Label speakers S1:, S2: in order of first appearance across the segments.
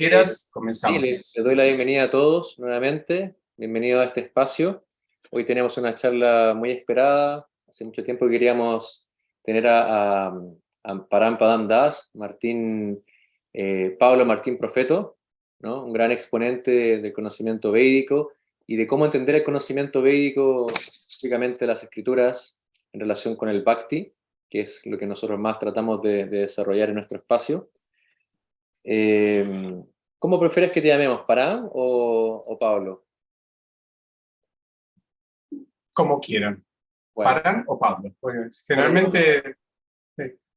S1: quieras,
S2: Sí,
S1: comenzamos.
S2: les doy la bienvenida a todos nuevamente. Bienvenido a este espacio. Hoy tenemos una charla muy esperada. Hace mucho tiempo que queríamos tener a Param Padam Das, Pablo Martín Profeto, ¿no? Un gran exponente del conocimiento védico y de cómo entender el conocimiento védico, específicamente las escrituras, en relación con el Bhakti, que es lo que nosotros más tratamos de desarrollar en nuestro espacio. ¿Cómo prefieres que te llamemos, Param o Pablo?
S1: Como quieran.
S2: Bueno,
S1: Paran o Pablo. Pues, generalmente,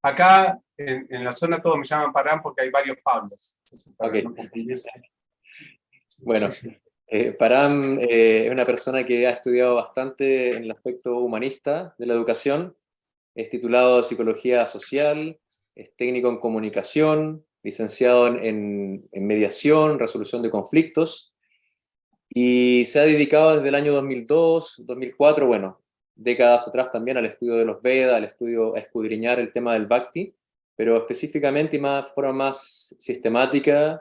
S1: acá en la zona todos me llaman Paran porque hay varios Pablos. Entonces, para
S2: ok.
S1: no confundirse.
S2: Bueno,
S1: Sí.
S2: Param es una persona que ha estudiado bastante en el aspecto humanista de la educación. Es titulado de Psicología Social, es técnico en comunicación, licenciado en mediación, resolución de conflictos, y se ha dedicado desde el año 2002, 2004, bueno, décadas atrás también al estudio de los Vedas, a escudriñar el tema del Bhakti, pero específicamente y más forma más sistemática,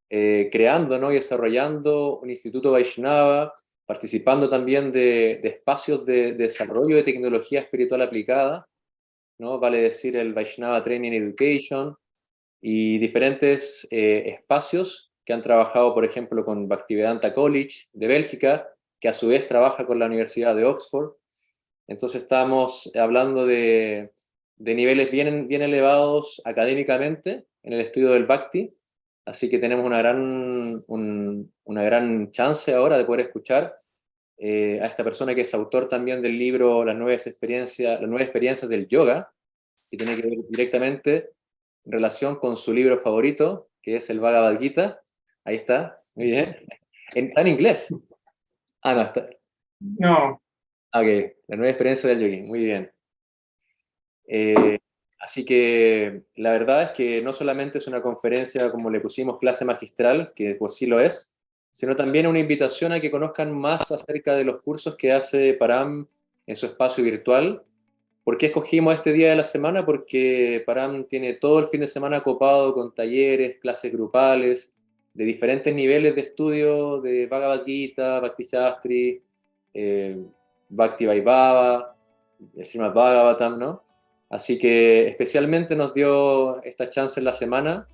S2: creando, ¿no? Y desarrollando un instituto Vaishnava, participando también de espacios de desarrollo de tecnología espiritual aplicada, ¿no? Vale decir el Vaishnava Training Education y diferentes espacios que han trabajado, por ejemplo, con Bhaktivedanta College de Bélgica, que a su vez trabaja con la Universidad de Oxford. Entonces estamos hablando de niveles bien elevados académicamente en el estudio del Bhakti, así que tenemos una gran chance ahora de poder escuchar a esta persona que es autor también del libro Las nueve experiencias del yoga, que tiene que ver directamente en relación con su libro favorito, que es el Bhagavad Gita. Ahí está, muy bien. Está en inglés. Ah, no, está.
S1: No,
S2: Ok, la nueva experiencia del yogi, muy bien. Eh, Así que la verdad es que no solamente es una conferencia, como le pusimos, clase magistral, que por sí lo es, sino también una invitación a que conozcan más acerca de los cursos que hace Param en su espacio virtual. ¿Por qué escogimos este día de la semana? Porque Param tiene todo el fin de semana copado con talleres, clases grupales, de diferentes niveles de estudio, de Bhagavad Gita, Bhakti Shastri, eh, Bhakti Vaibhava, el Srimad Bhagavatam, ¿no? Así que especialmente nos dio esta chance en la semana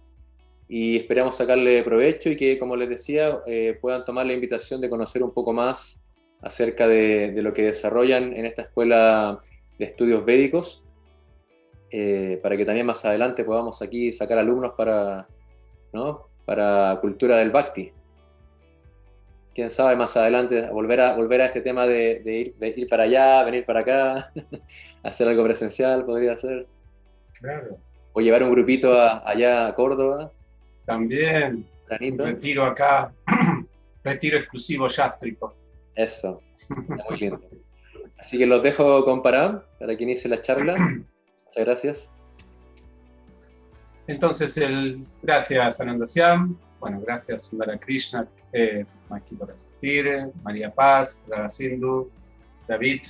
S2: y esperamos sacarle provecho y que, como les decía, puedan tomar la invitación de conocer un poco más acerca de lo que desarrollan en esta escuela de estudios védicos, para que también más adelante podamos aquí sacar alumnos para, ¿no? Para cultura del Bhakti. Quién sabe más adelante volver a este tema de ir para allá, venir para acá, hacer algo presencial podría ser,
S1: claro.
S2: o llevar un grupito allá a Córdoba,
S1: También un
S2: granito.
S1: retiro acá, retiro exclusivo yástrico.
S2: Eso, está muy lindo. Así que los dejo con Param para que inicie la charla. Muchas gracias.
S1: Entonces, gracias Ananda Siam, bueno, gracias Sundara Krishna, aquí por asistir, María Paz, Radha Sindhu, David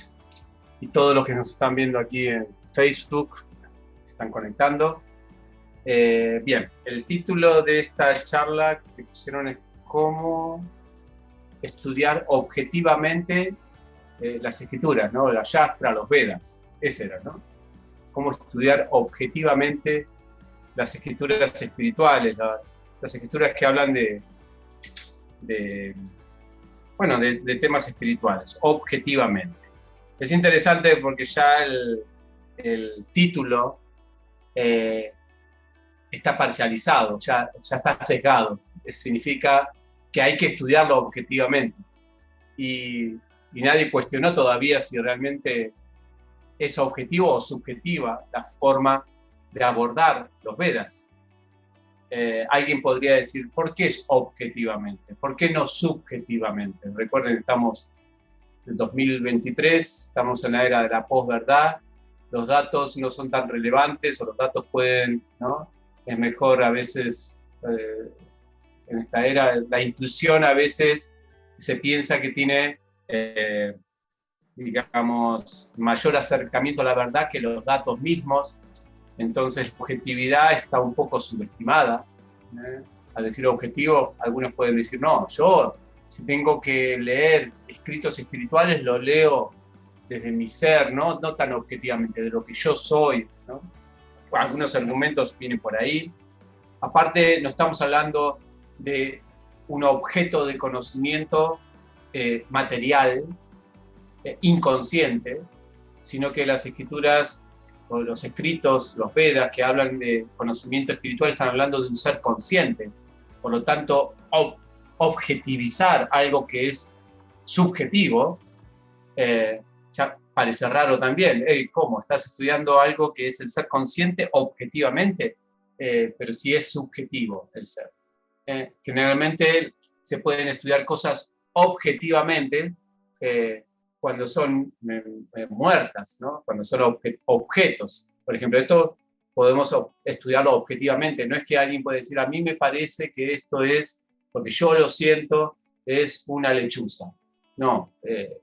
S1: y todos los que nos están viendo aquí en Facebook, se están conectando. Bien, el título de esta charla que pusieron es cómo estudiar objetivamente las escrituras, ¿no? La Shastra, los Vedas, ese era, ¿no? Cómo estudiar objetivamente las escrituras espirituales, las escrituras que hablan de temas espirituales, objetivamente. Es interesante porque ya el título está parcializado, ya está sesgado. Significa que hay que estudiarlo objetivamente. Y nadie cuestionó todavía si realmente es objetivo o subjetiva la forma de abordar los Vedas. Alguien podría decir, ¿por qué es objetivamente? ¿Por qué no subjetivamente? Recuerden, estamos en 2023, estamos en la era de la posverdad, los datos no son tan relevantes o los datos pueden, ¿no? Es mejor a veces, en esta era, la intuición a veces se piensa que tiene, digamos, mayor acercamiento a la verdad que los datos mismos. Entonces la objetividad está un poco subestimada, al decir objetivo, algunos pueden decir, no, yo si tengo que leer escritos espirituales, lo leo desde mi ser, no tan objetivamente, de lo que yo soy, ¿no? Algunos argumentos vienen por ahí. Aparte, no estamos hablando de un objeto de conocimiento material, inconsciente, sino que las escrituras o los escritos, los Vedas, que hablan de conocimiento espiritual, están hablando de un ser consciente. Por lo tanto, objetivizar algo que es subjetivo, ya parece raro también. ¿Cómo? ¿Estás estudiando algo que es el ser consciente objetivamente? Pero sí es subjetivo el ser. Generalmente se pueden estudiar cosas objetivamente cuando son muertas, ¿no? Cuando son objetos. Por ejemplo, esto podemos estudiarlo objetivamente. No es que alguien puede decir, a mí me parece que esto es, porque yo lo siento, es una lechuza. No,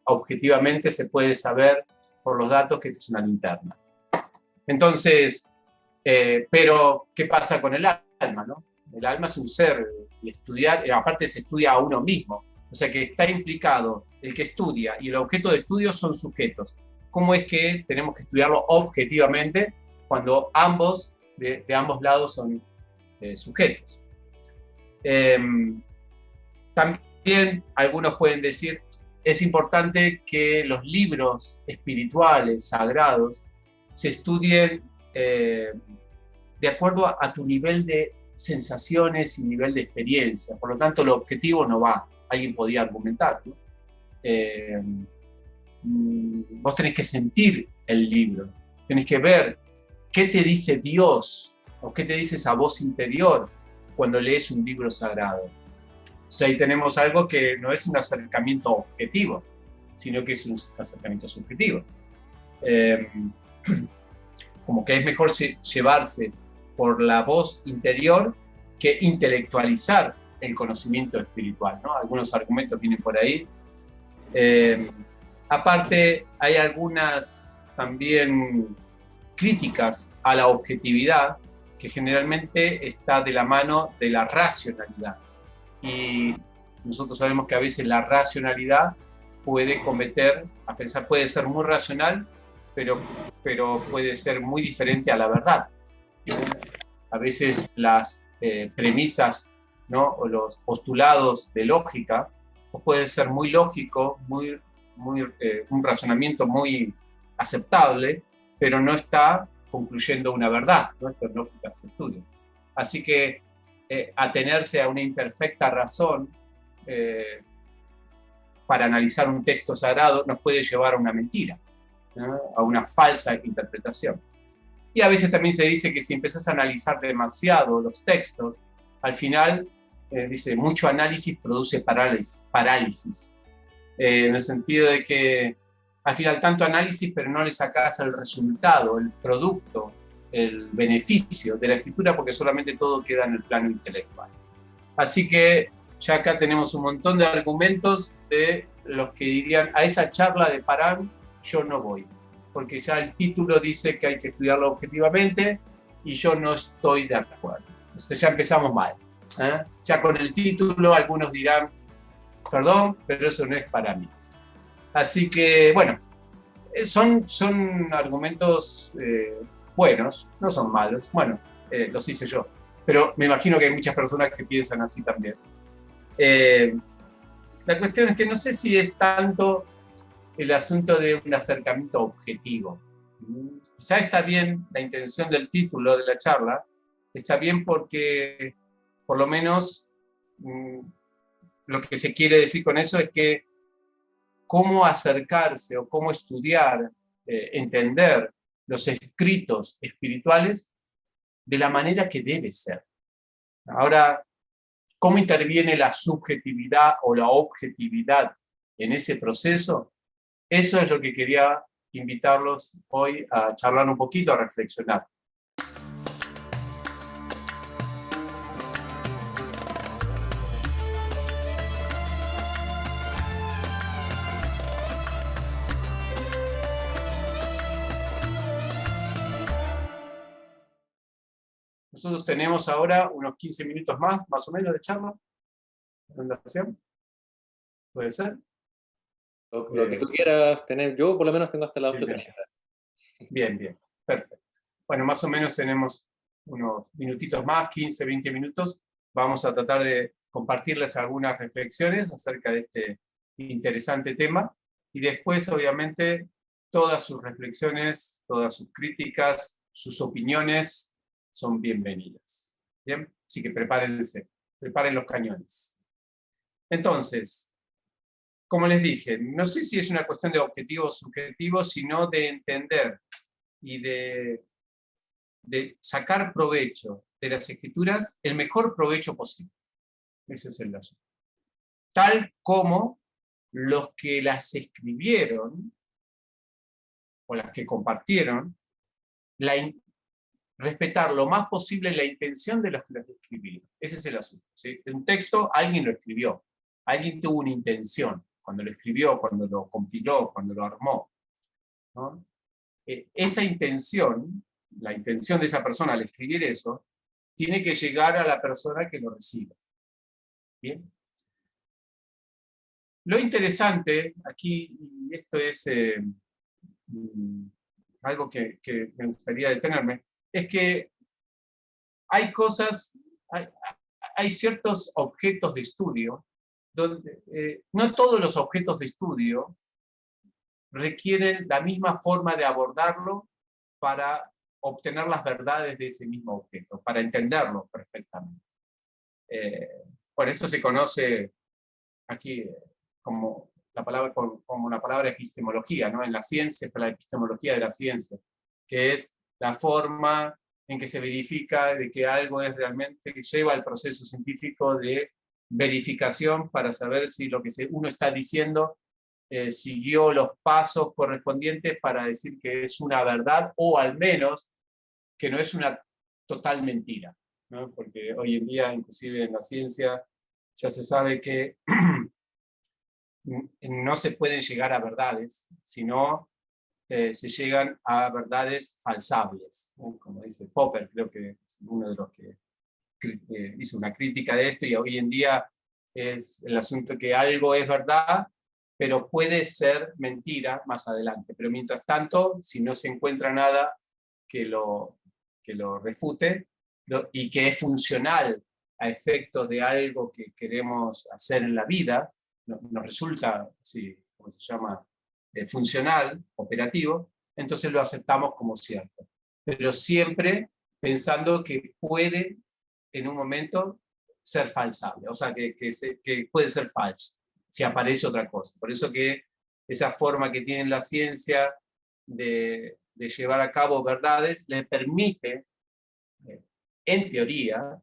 S1: objetivamente se puede saber por los datos que es una linterna. Entonces, pero ¿qué pasa con el alma, no? El alma es un ser, y estudiar, aparte se estudia a uno mismo, o sea que está implicado el que estudia y el objeto de estudio son sujetos. ¿Cómo es que tenemos que estudiarlo objetivamente cuando ambos, de ambos lados son sujetos? También algunos pueden decir, es importante que los libros espirituales, sagrados, se estudien de acuerdo a tu nivel de sensaciones y nivel de experiencia. Por lo tanto, lo objetivo no va. Alguien podía argumentar, ¿no? Vos tenés que sentir el libro, tenés que ver qué te dice Dios o qué te dice esa voz interior cuando lees un libro sagrado. O sea, ahí tenemos algo que no es un acercamiento objetivo, sino que es un acercamiento subjetivo. Como que es mejor llevarse por la voz interior que intelectualizar el conocimiento espiritual, ¿no? Algunos argumentos vienen por ahí. Aparte, hay algunas también críticas a la objetividad que generalmente está de la mano de la racionalidad. Y nosotros sabemos que a veces la racionalidad puede puede ser muy racional, pero puede ser muy diferente a la verdad. A veces las premisas, ¿no? O los postulados de lógica pues puede ser muy lógico, un razonamiento muy aceptable, pero no está concluyendo una verdad, ¿no? Esto en lógica se estudia. Así que atenerse a una imperfecta razón para analizar un texto sagrado nos puede llevar a una mentira, ¿no? A una falsa interpretación. Y a veces también se dice que si empezás a analizar demasiado los textos, al final, dice, mucho análisis produce parálisis. En el sentido de que al final tanto análisis, pero no le sacás el resultado, el producto, el beneficio de la escritura, porque solamente todo queda en el plano intelectual. Así que ya acá tenemos un montón de argumentos de los que dirían, a esa charla de Parán yo no voy, porque ya el título dice que hay que estudiarlo objetivamente y yo no estoy de acuerdo. Entonces ya empezamos mal. Ya con el título algunos dirán, perdón, pero eso no es para mí. Así que, bueno, son argumentos buenos, no son malos. Bueno, los hice yo, pero me imagino que hay muchas personas que piensan así también. La cuestión es que no sé si es tanto el asunto de un acercamiento objetivo. Quizá está bien la intención del título de la charla, está bien porque por lo menos lo que se quiere decir con eso es que cómo acercarse o cómo estudiar, entender los escritos espirituales de la manera que debe ser. Ahora, ¿cómo interviene la subjetividad o la objetividad en ese proceso? Eso es lo que quería invitarlos hoy a charlar un poquito, a reflexionar. No Nosotros tenemos ahora unos 15 minutos más o menos, de charla. ¿Puede ser?
S2: Lo que tú quieras tener, yo por lo menos tengo hasta las
S1: Bien,
S2: 8:30.
S1: bien, perfecto. Bueno, más o menos tenemos unos minutitos más, 15, 20 minutos. Vamos a tratar de compartirles algunas reflexiones acerca de este interesante tema. Y después, obviamente, todas sus reflexiones, todas sus críticas, sus opiniones son bienvenidas. ¿Bien? Así que prepárense, preparen los cañones. Entonces, como les dije, no sé si es una cuestión de objetivo o subjetivo, sino de entender y de sacar provecho de las escrituras, el mejor provecho posible. Ese es el asunto. Tal como los que las escribieron, o las que compartieron, respetar lo más posible la intención de los que las escribieron. Ese es el asunto. ¿Sí? Un texto, alguien lo escribió. Alguien tuvo una intención cuando lo escribió, cuando lo compiló, cuando lo armó, ¿no? Esa intención, la intención de esa persona al escribir eso, tiene que llegar a la persona que lo recibe. ¿Bien? Lo interesante aquí, y esto es algo que me gustaría detenerme, es que hay cosas, hay ciertos objetos de estudio, donde no todos los objetos de estudio requieren la misma forma de abordarlo para obtener las verdades de ese mismo objeto, para entenderlo perfectamente. Bueno, esto se conoce aquí como la palabra epistemología, ¿no? En la ciencia está la epistemología de la ciencia, que es la forma en que se verifica de que algo es realmente, que lleva el proceso científico de verificación para saber si lo que uno está diciendo siguió los pasos correspondientes para decir que es una verdad, o al menos que no es una total mentira, ¿no? Porque hoy en día, inclusive en la ciencia, ya se sabe que no se pueden llegar a verdades, sino se llegan a verdades falsables, ¿no? Como dice Popper, creo que es uno de los que hizo una crítica de esto, y hoy en día es el asunto que algo es verdad, pero puede ser mentira más adelante. Pero mientras tanto, si no se encuentra nada que lo refute y que es funcional a efectos de algo que queremos hacer en la vida, nos resulta, sí, ¿cómo se llama?, funcional, operativo, entonces lo aceptamos como cierto. Pero siempre pensando que puede en un momento ser falsable, o sea, que puede ser falso, si aparece otra cosa. Por eso que esa forma que tiene la ciencia de llevar a cabo verdades le permite, en teoría,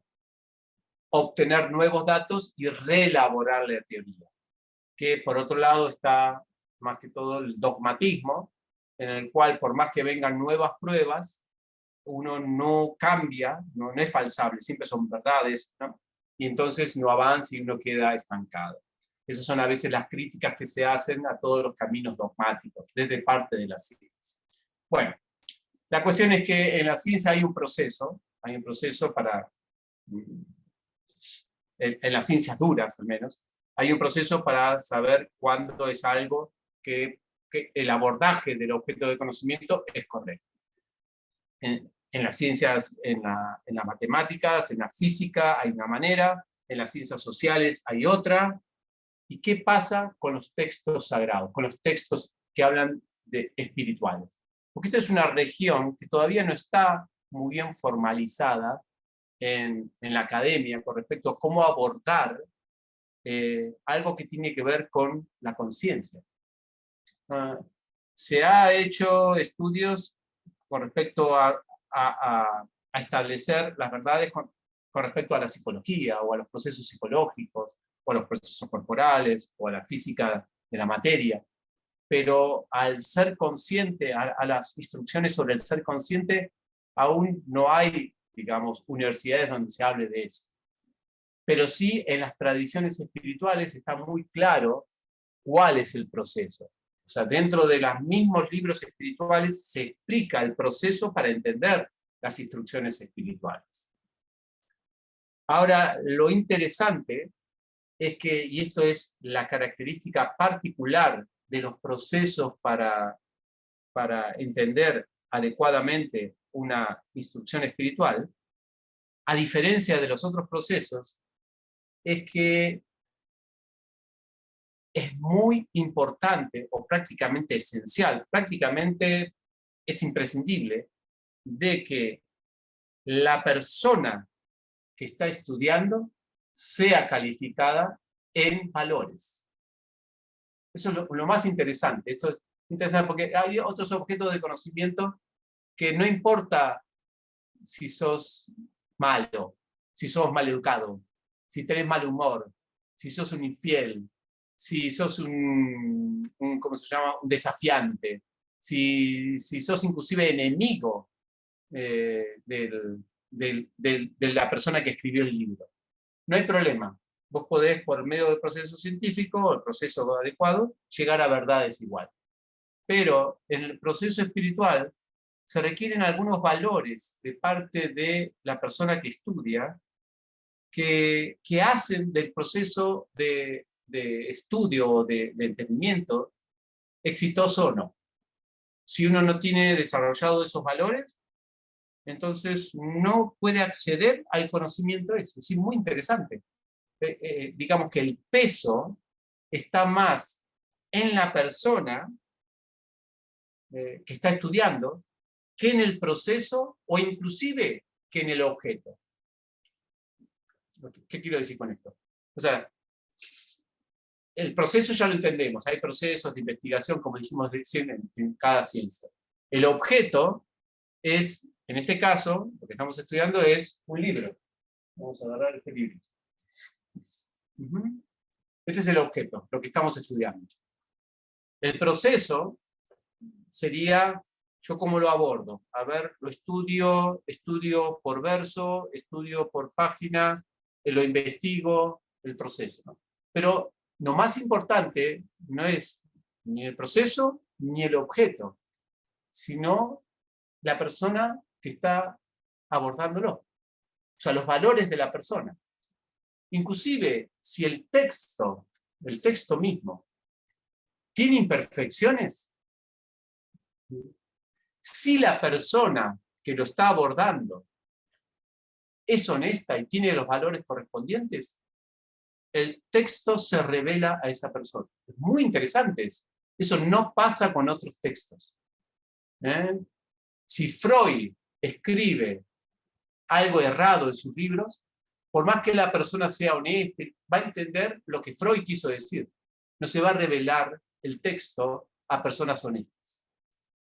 S1: obtener nuevos datos y reelaborar la teoría. Que por otro lado está más que todo el dogmatismo, en el cual por más que vengan nuevas pruebas, uno no cambia, no es falsable, siempre son verdades, ¿no? Y entonces no avanza y uno queda estancado. Esas son a veces las críticas que se hacen a todos los caminos dogmáticos, desde parte de la ciencia. Bueno, la cuestión es que en la ciencia hay un proceso para, en las ciencias duras al menos, hay un proceso para saber cuándo es algo que el abordaje del objeto de conocimiento es correcto. En las ciencias, en las matemáticas, en la física hay una manera, en las ciencias sociales hay otra. ¿Y qué pasa con los textos sagrados, con los textos que hablan de espirituales? Porque esta es una región que todavía no está muy bien formalizada en la academia con respecto a cómo abordar algo que tiene que ver con la conciencia. Se ha hecho estudios con respecto a establecer las verdades con respecto a la psicología, o a los procesos psicológicos, o a los procesos corporales, o a la física de la materia. Pero al ser consciente, a las instrucciones sobre el ser consciente, aún no hay, digamos, universidades donde se hable de eso. Pero sí en las tradiciones espirituales está muy claro cuál es el proceso. O sea, dentro de los mismos libros espirituales se explica el proceso para entender las instrucciones espirituales. Ahora, lo interesante es que, y esto es la característica particular de los procesos para entender adecuadamente una instrucción espiritual, a diferencia de los otros procesos, es que es muy importante o prácticamente esencial, prácticamente es imprescindible de que la persona que está estudiando sea calificada en valores. Eso es lo más interesante. Esto es interesante porque hay otros objetos de conocimiento que no importa si sos malo, si sos maleducado, si tenés mal humor, si sos un infiel, si sos ¿cómo se llama? Un desafiante, si sos inclusive enemigo de la persona que escribió el libro. No hay problema. Vos podés, por medio del proceso científico, el proceso adecuado, llegar a verdades igual. Pero en el proceso espiritual se requieren algunos valores de parte de la persona que estudia que hacen del proceso de estudio o de entendimiento exitoso o no. Si uno no tiene desarrollado esos valores, entonces no puede acceder al conocimiento ese. Es muy interesante. Digamos que el peso está más en la persona que está estudiando que en el proceso o inclusive que en el objeto. ¿Qué quiero decir con esto? O sea, el proceso ya lo entendemos, hay procesos de investigación, como dijimos en cada ciencia. El objeto es, en este caso, lo que estamos estudiando es un libro. Vamos a agarrar este libro. Este es el objeto, lo que estamos estudiando. El proceso sería, ¿yo cómo lo abordo? A ver, lo estudio por verso, estudio por página, lo investigo, el proceso, ¿no? Pero lo más importante no es ni el proceso ni el objeto, sino la persona que está abordándolo. O sea, los valores de la persona. Inclusive, si el texto mismo, tiene imperfecciones, si la persona que lo está abordando es honesta y tiene los valores correspondientes, el texto se revela a esa persona. Es muy interesante eso. Eso no pasa con otros textos. Si Freud escribe algo errado en sus libros, por más que la persona sea honesta, va a entender lo que Freud quiso decir. No se va a revelar el texto a personas honestas.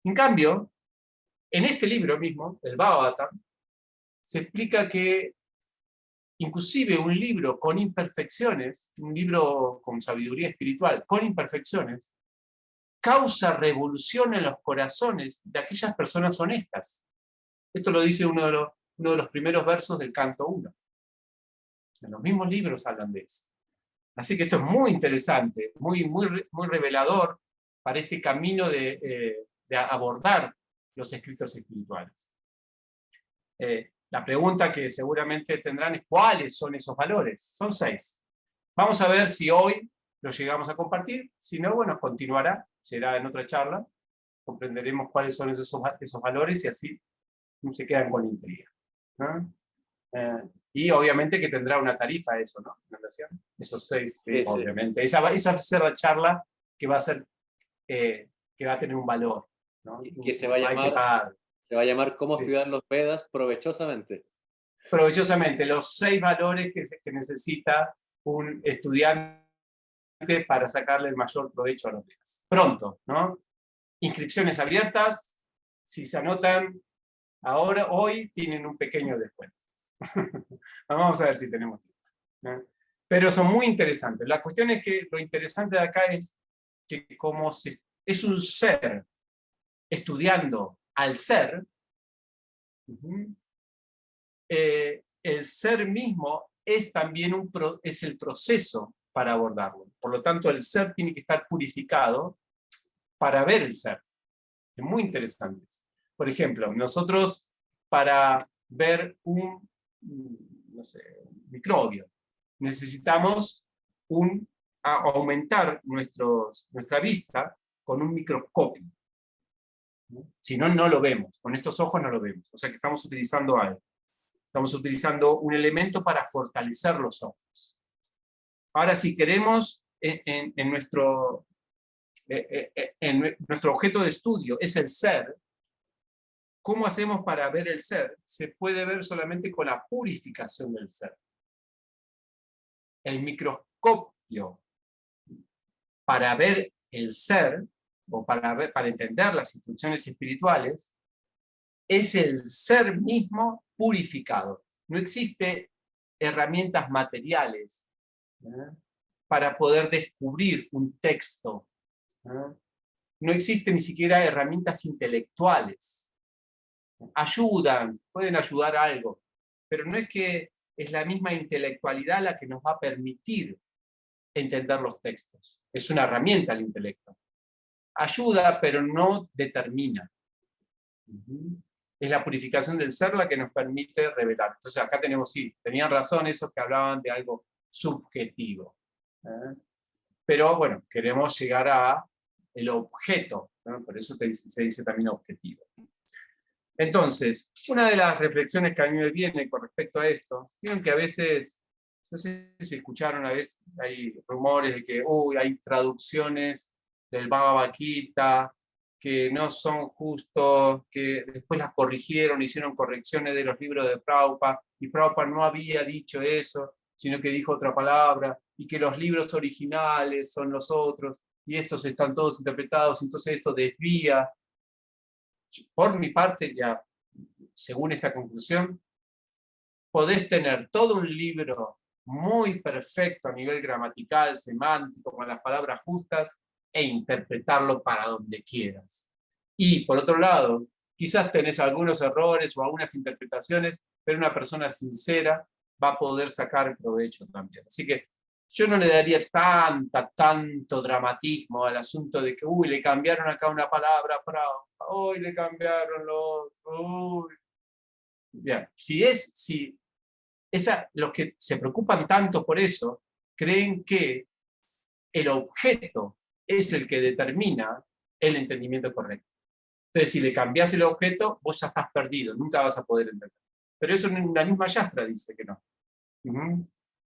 S1: En cambio, en este libro mismo, el Bhagavatam, se explica que inclusive un libro con imperfecciones, un libro con sabiduría espiritual, con imperfecciones, causa revolución en los corazones de aquellas personas honestas. Esto lo dice uno de los primeros versos del canto 1. En los mismos libros hablan de eso. Así que esto es muy interesante, muy revelador para este camino de abordar los escritos espirituales. La pregunta que seguramente tendrán es ¿cuáles son esos valores? Son 6. Vamos a ver si hoy los llegamos a compartir. Si no, bueno, continuará, será en otra charla. Comprenderemos cuáles son esos valores y así se quedan con intriga, ¿no? Y obviamente que tendrá una tarifa eso, ¿no? Esos 6, sí, obviamente. Esa va a ser la charla que va a ser, que va a tener un valor, ¿no?
S2: Que se va a llamar ¿Cómo estudiar los Vedas provechosamente?
S1: Provechosamente, los 6 valores que necesita un estudiante para sacarle el mayor provecho a los Vedas. Pronto, ¿no? Inscripciones abiertas, si se anotan ahora, hoy, tienen un pequeño descuento. Vamos a ver si tenemos tiempo, ¿no? Pero son muy interesantes. La cuestión es que lo interesante de acá es que como es un ser estudiando al ser, el ser mismo es también es el proceso para abordarlo. Por lo tanto, el ser tiene que estar purificado para ver el ser. Es muy interesante. Por ejemplo, nosotros para ver un microbio. Necesitamos aumentar nuestra vista con un microscopio. Si no, no lo vemos. Con estos ojos no lo vemos. O sea que estamos utilizando algo. Estamos utilizando un elemento para fortalecer los ojos. Ahora, si queremos, en nuestro objeto de estudio es el ser, ¿cómo hacemos para ver el ser? Se puede ver solamente con la purificación del ser. El microscopio, para ver el ser, o para entender las instrucciones espirituales, es el ser mismo purificado. No existe herramientas materiales para poder descubrir un texto. No existen ni siquiera herramientas intelectuales. Ayudan, pueden ayudar a algo, pero no es que es la misma intelectualidad la que nos va a permitir entender los textos. Es una herramienta el intelecto. Ayuda, pero no determina. Es la purificación del ser la que nos permite revelar. Entonces acá tenemos, sí, tenían razón esos que hablaban de algo subjetivo. Pero bueno, queremos llegar a el objeto, ¿no? Por eso se dice también objetivo. Entonces, una de las reflexiones que a mí me viene con respecto a esto, vieron que a veces, no sé si escucharon, a veces hay rumores de que hay traducciones del Bhagavad Gita que no son justos, que después las corrigieron, hicieron correcciones de los libros de Prabhupada, y Prabhupada no había dicho eso, sino que dijo otra palabra, y que los libros originales son los otros, y estos están todos interpretados, entonces esto desvía. Por mi parte, ya, según esta conclusión, podés tener todo un libro muy perfecto a nivel gramatical, semántico, con las palabras justas, e interpretarlo para donde quieras. Y, por otro lado, quizás tenés algunos errores o algunas interpretaciones, pero una persona sincera va a poder sacar provecho también. Así que yo no le daría tanto dramatismo al asunto de que, le cambiaron acá una palabra, hoy le cambiaron lo otro. Bien, los que se preocupan tanto por eso, creen que el objeto es el que determina el entendimiento correcto. Entonces, si le cambias el objeto, vos ya estás perdido, nunca vas a poder entender. Pero eso la misma Yastra dice que no.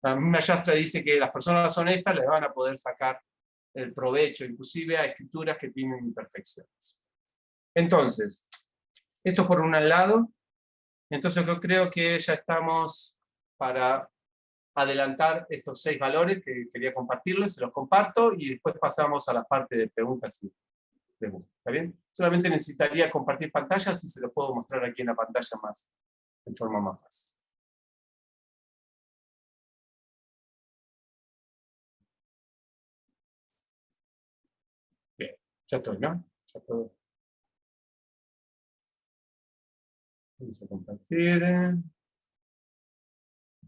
S1: La misma Yastra dice que las personas honestas les van a poder sacar el provecho, inclusive a escrituras que tienen imperfecciones. Entonces, esto por un lado. Entonces yo creo que ya estamos para adelantar estos 6 valores que quería compartirles, se los comparto y después pasamos a la parte de preguntas y preguntas. ¿Está bien? Solamente necesitaría compartir pantallas y se los puedo mostrar aquí en la pantalla en forma más fácil. Bien, ya estoy, ¿no? Ya puedo. Vamos a compartir.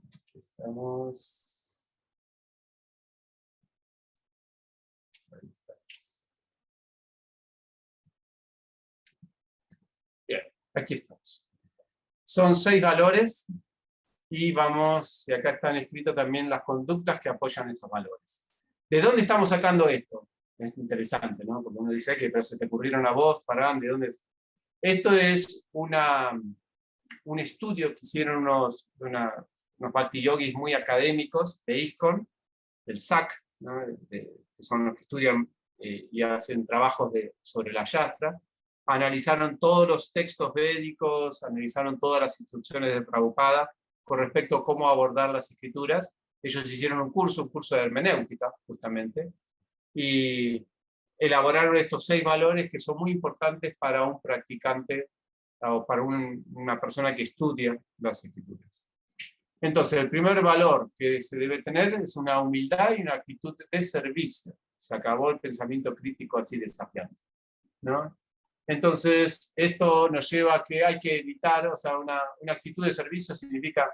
S1: Aquí estamos. Ahí estamos. Bien, aquí estamos. Son 6 valores y acá están escritas también las conductas que apoyan estos valores. ¿De dónde estamos sacando esto? Es interesante, ¿no? Porque uno dice que pero se te ocurrieron a vos, ¿de dónde es? Esto es un estudio que hicieron unos bhakti yogis muy académicos de ISKCON, del SAC, ¿no? Que son los que estudian y hacen trabajos sobre la Yastra. Analizaron todos los textos védicos, analizaron todas las instrucciones de Prabhupada con respecto a cómo abordar las escrituras. Ellos hicieron un curso de hermenéutica, justamente, y elaboraron estos 6 valores que son muy importantes para un practicante o para una persona que estudia las escrituras. Entonces, el primer valor que se debe tener es una humildad y una actitud de servicio. Se acabó el pensamiento crítico así desafiante, ¿no? Entonces, esto nos lleva a que hay que evitar, o sea, una actitud de servicio significa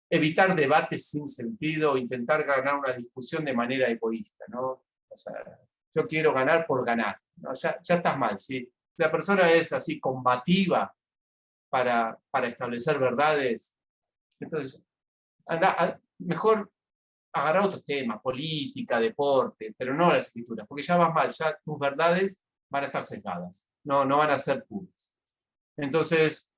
S1: evitar debates sin sentido o intentar ganar una discusión de manera egoísta, ¿no? O sea, yo quiero ganar por ganar, ¿no? Ya estás mal. Si la persona es así combativa para establecer verdades, entonces mejor agarrar otros temas, política, deporte, pero no las escrituras, porque ya vas mal, ya tus verdades van a estar sesgadas, no van a ser puras. Entonces,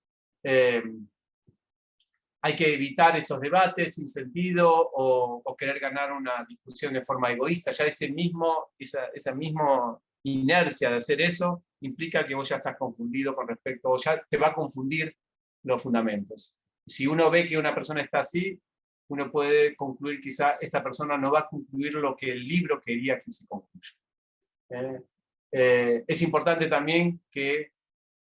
S1: hay que evitar estos debates sin sentido o querer ganar una discusión de forma egoísta. Ya esa misma inercia de hacer eso implica que vos ya estás confundido con respecto, o ya te va a confundir los fundamentos. Si uno ve que una persona está así, uno puede concluir quizá esta persona no va a concluir lo que el libro quería que se concluya. Es importante también que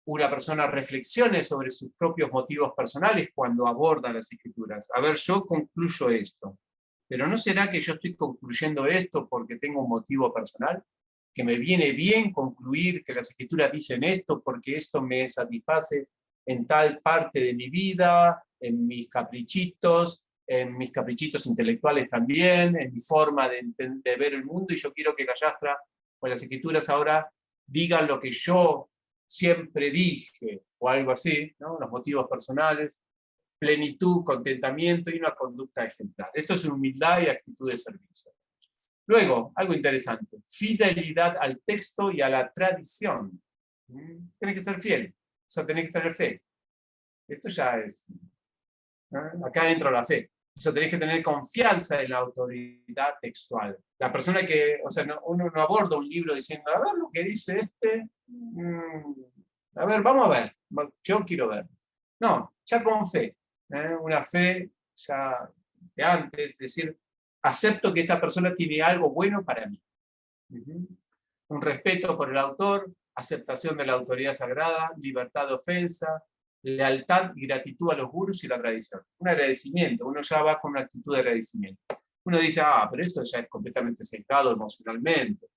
S1: una persona reflexione sobre sus propios motivos personales cuando aborda las escrituras. A ver, yo concluyo esto, pero ¿no será que yo estoy concluyendo esto porque tengo un motivo personal? Que me viene bien concluir que las escrituras dicen esto porque esto me satisface en tal parte de mi vida, en mis caprichitos intelectuales también, en mi forma de ver el mundo, y yo quiero que la Yastra o las escrituras ahora digan lo que yo siempre dije, o algo así, ¿no? Los motivos personales, plenitud, contentamiento y una conducta ejemplar. Esto es humildad y actitud de servicio. Luego, algo interesante, fidelidad al texto y a la tradición. Tenés que ser fiel, o sea, tenés que tener fe. Esto ya es, ¿no? Acá entra la fe. O sea, tenés que tener confianza en la autoridad textual. La persona que, o sea, uno no aborda un libro diciendo, a ver lo que dice este, a ver, vamos a ver, yo quiero ver. No, ya con fe, una fe ya de antes, es decir, acepto que esta persona tiene algo bueno para mí. Un respeto por el autor, aceptación de la autoridad sagrada, libertad de ofensa, lealtad y gratitud a los gurús y la tradición. Un agradecimiento, uno ya va con una actitud de agradecimiento. Uno dice, pero esto ya es completamente sesgado emocionalmente.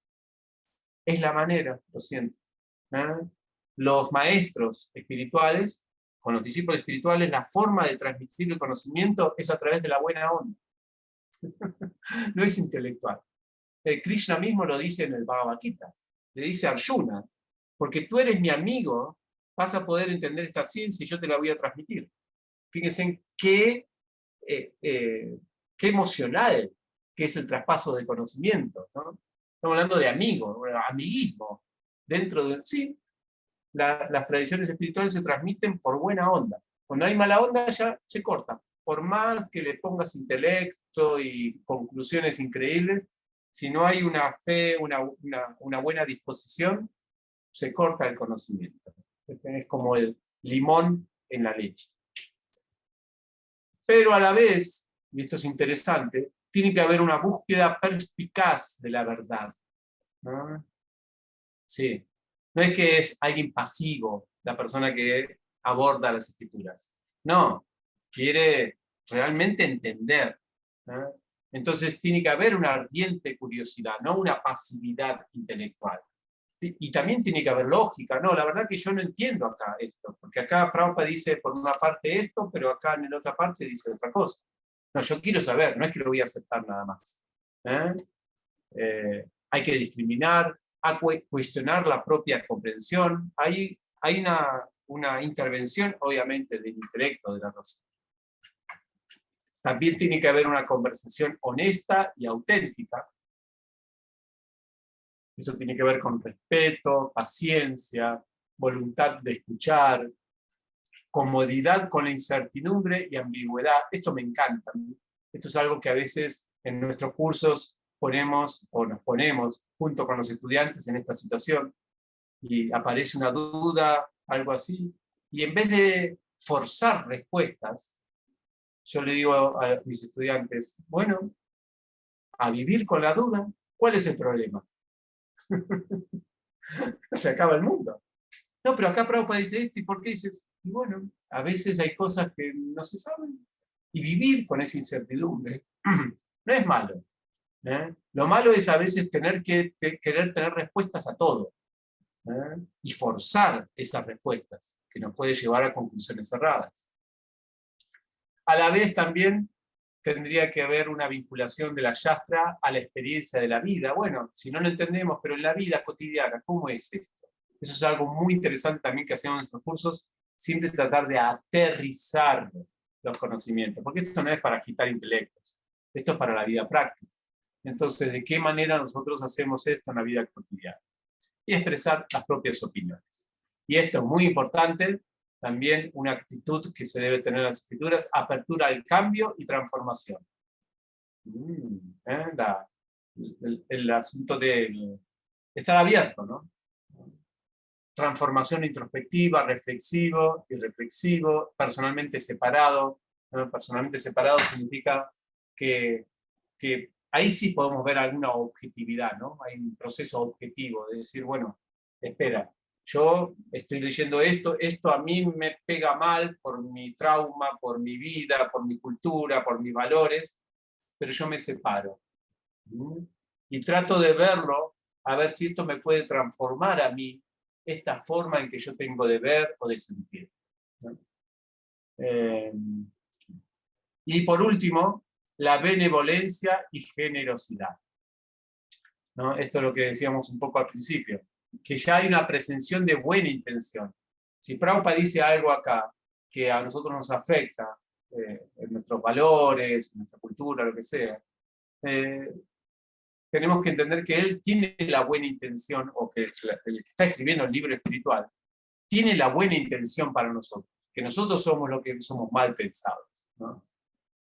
S1: Es la manera, lo siento. Los maestros espirituales, con los discípulos espirituales, la forma de transmitir el conocimiento es a través de la buena onda. No es intelectual. Krishna mismo lo dice en el Bhagavad Gita. Le dice a Arjuna, porque tú eres mi amigo, vas a poder entender esta ciencia y yo te la voy a transmitir. Fíjense en qué emocional que es el traspaso de conocimiento, ¿no? Estamos hablando de amigo, amiguismo. Dentro de... Sí, las tradiciones espirituales se transmiten por buena onda. Cuando hay mala onda ya se corta. Por más que le pongas intelecto y conclusiones increíbles, si no hay una fe, una buena disposición, se corta el conocimiento. Es como el limón en la leche. Pero a la vez, y esto es interesante, tiene que haber una búsqueda perspicaz de la verdad, ¿no? Sí. No es que es alguien pasivo, la persona que aborda las escrituras. No, quiere realmente entender, ¿no? Entonces tiene que haber una ardiente curiosidad, no una pasividad intelectual. Y también tiene que haber lógica. No, la verdad que yo no entiendo acá esto, porque acá Prabhupada dice por una parte esto, pero acá en la otra parte dice otra cosa. No, yo quiero saber, no es que lo voy a aceptar nada más. Hay que discriminar, a cuestionar la propia comprensión. Hay una intervención, obviamente, del intelecto, de la razón. También tiene que haber una conversación honesta y auténtica. Eso tiene que ver con respeto, paciencia, voluntad de escuchar, comodidad con la incertidumbre y ambigüedad. Esto me encanta. Esto es algo que a veces en nuestros cursos ponemos o nos ponemos junto con los estudiantes en esta situación y aparece una duda, algo así, y en vez de forzar respuestas, yo le digo a mis estudiantes, bueno, a vivir con la duda, ¿cuál es el problema? Se acaba el mundo. No, pero acá Prabhupada dice esto, ¿y por qué dices? Y bueno, a veces hay cosas que no se saben, y vivir con esa incertidumbre no es malo. Lo malo es a veces querer tener respuestas a todo, y forzar esas respuestas, que nos puede llevar a conclusiones cerradas. A la vez también tendría que haber una vinculación de la Yastra a la experiencia de la vida. Bueno, si no lo entendemos, pero en la vida cotidiana, ¿cómo es esto? Eso es algo muy interesante también que hacemos en nuestros cursos, siempre tratar de aterrizar los conocimientos, porque esto no es para agitar intelectos, Esto es para la vida práctica. Entonces, ¿de qué manera nosotros hacemos esto en la vida cotidiana? Y expresar las propias opiniones. Y esto es muy importante, también una actitud que se debe tener en las escrituras, apertura al cambio y transformación. El asunto de estar abierto, ¿no? Transformación introspectiva, reflexivo y reflexivo, personalmente separado. ¿No? Personalmente separado significa que ahí sí podemos ver alguna objetividad, ¿no? Hay un proceso objetivo de decir, bueno, espera, yo estoy leyendo esto a mí me pega mal por mi trauma, por mi vida, por mi cultura, por mis valores, pero yo me separo. Y trato de verlo, a ver si esto me puede transformar a mí, esta forma en que yo tengo de ver o de sentir. ¿No? Y por último, la benevolencia y generosidad. ¿No? Esto es lo que decíamos un poco al principio, que ya hay una presunción de buena intención. Si Prabhupada dice algo acá que a nosotros nos afecta, en nuestros valores, en nuestra cultura, lo que sea, tenemos que entender que él tiene la buena intención, o que el que está escribiendo el libro espiritual, tiene la buena intención para nosotros, que nosotros somos los que somos mal pensados, ¿no?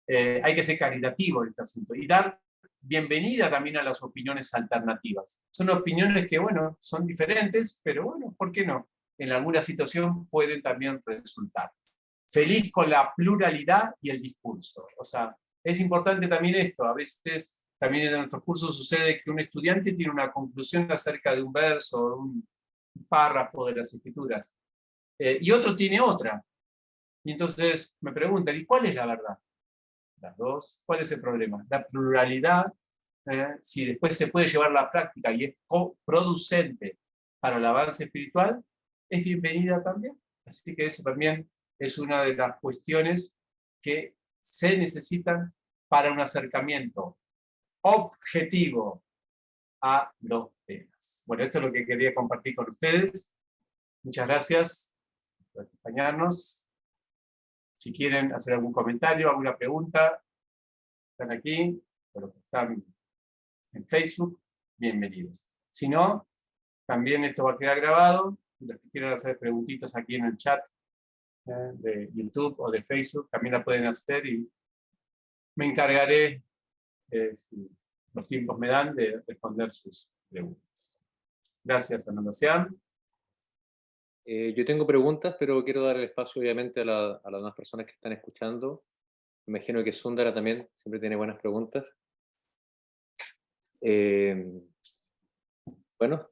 S1: Hay que ser caritativo en este asunto y dar bienvenida también a las opiniones alternativas. Son opiniones que, bueno, son diferentes, pero bueno, ¿por qué no? En alguna situación pueden también resultar. Feliz con la pluralidad y el discurso. O sea, es importante también esto. A veces también en nuestros cursos sucede que un estudiante tiene una conclusión acerca de un verso o un párrafo de las escrituras, y otro tiene otra. Y entonces me preguntan, ¿y cuál es la verdad? Las dos. ¿Cuál es el problema? La pluralidad, si después se puede llevar a la práctica y es producente para el avance espiritual, es bienvenida también. Así que eso también es una de las cuestiones que se necesitan para un acercamiento objetivo a los temas. Bueno, esto es lo que quería compartir con ustedes. Muchas gracias por acompañarnos. Si quieren hacer algún comentario, alguna pregunta, están aquí, o los que están en Facebook, bienvenidos. Si no, también esto va a quedar grabado. Los que quieran hacer preguntitas aquí en el chat de YouTube o de Facebook, también la pueden hacer y me encargaré, si los tiempos me dan, de responder sus preguntas. Gracias, Ananda.
S2: Yo tengo preguntas, pero quiero dar el espacio, obviamente, a las demás personas que están escuchando. Me imagino que Sundara también siempre tiene buenas preguntas. Bueno,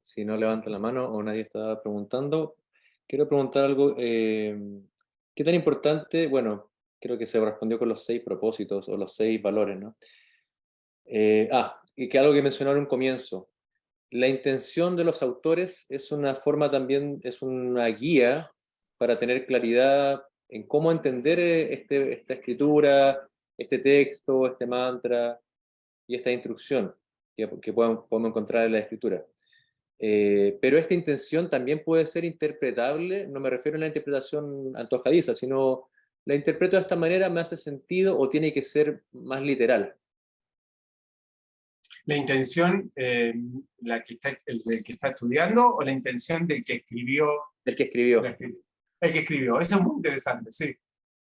S2: si no levantan la mano o nadie está preguntando, quiero preguntar algo. ¿Qué tan importante? Bueno, creo que se respondió con los 6 propósitos o los 6 valores, ¿no? Y que algo que mencionaron en un comienzo. La intención de los autores es una forma también, es una guía para tener claridad en cómo entender esta escritura, este texto, este mantra y esta instrucción que podemos encontrar en la escritura. Pero esta intención también puede ser interpretable, no me refiero a la interpretación antojadiza, sino la interpreto de esta manera, me hace sentido o tiene que ser más literal.
S1: La intención, el que está estudiando, o la intención del que escribió.
S2: El que escribió.
S1: El que escribió. Eso es muy interesante, sí.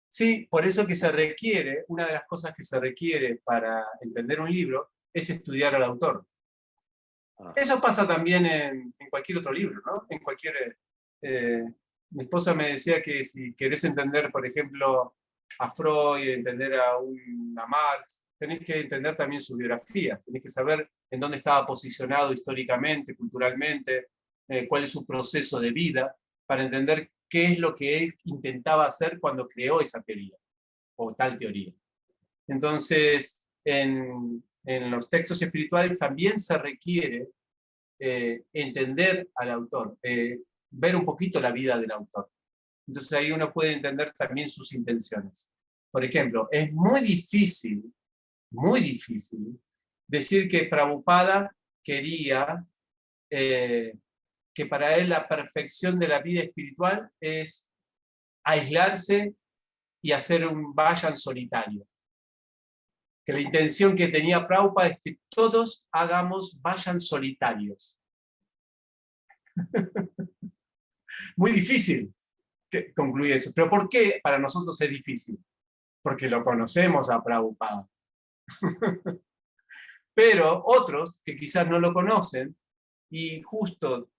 S1: Sí, por eso que se requiere, una de las cosas que se requiere para entender un libro es estudiar al autor. Eso pasa también en cualquier otro libro, ¿no? En cualquier... mi esposa me decía que si querés entender, por ejemplo, a Freud, entender a Marx, tenés que entender también su biografía, tenés que saber en dónde estaba posicionado históricamente, culturalmente, cuál es su proceso de vida, para entender qué es lo que él intentaba hacer cuando creó esa teoría, o tal teoría. Entonces, en los textos espirituales también se requiere entender al autor, ver un poquito la vida del autor. Entonces ahí uno puede entender también sus intenciones. Por ejemplo, es muy difícil decir que Prabhupada quería que para él la perfección de la vida espiritual es aislarse y hacer un vayan solitario. que la intención que tenía Prabhupada es que todos vayan solitarios. Muy difícil concluir eso. ¿Pero por qué para nosotros es difícil? Porque lo conocemos a Prabhupada. Pero otros que quizás no lo conocen y justo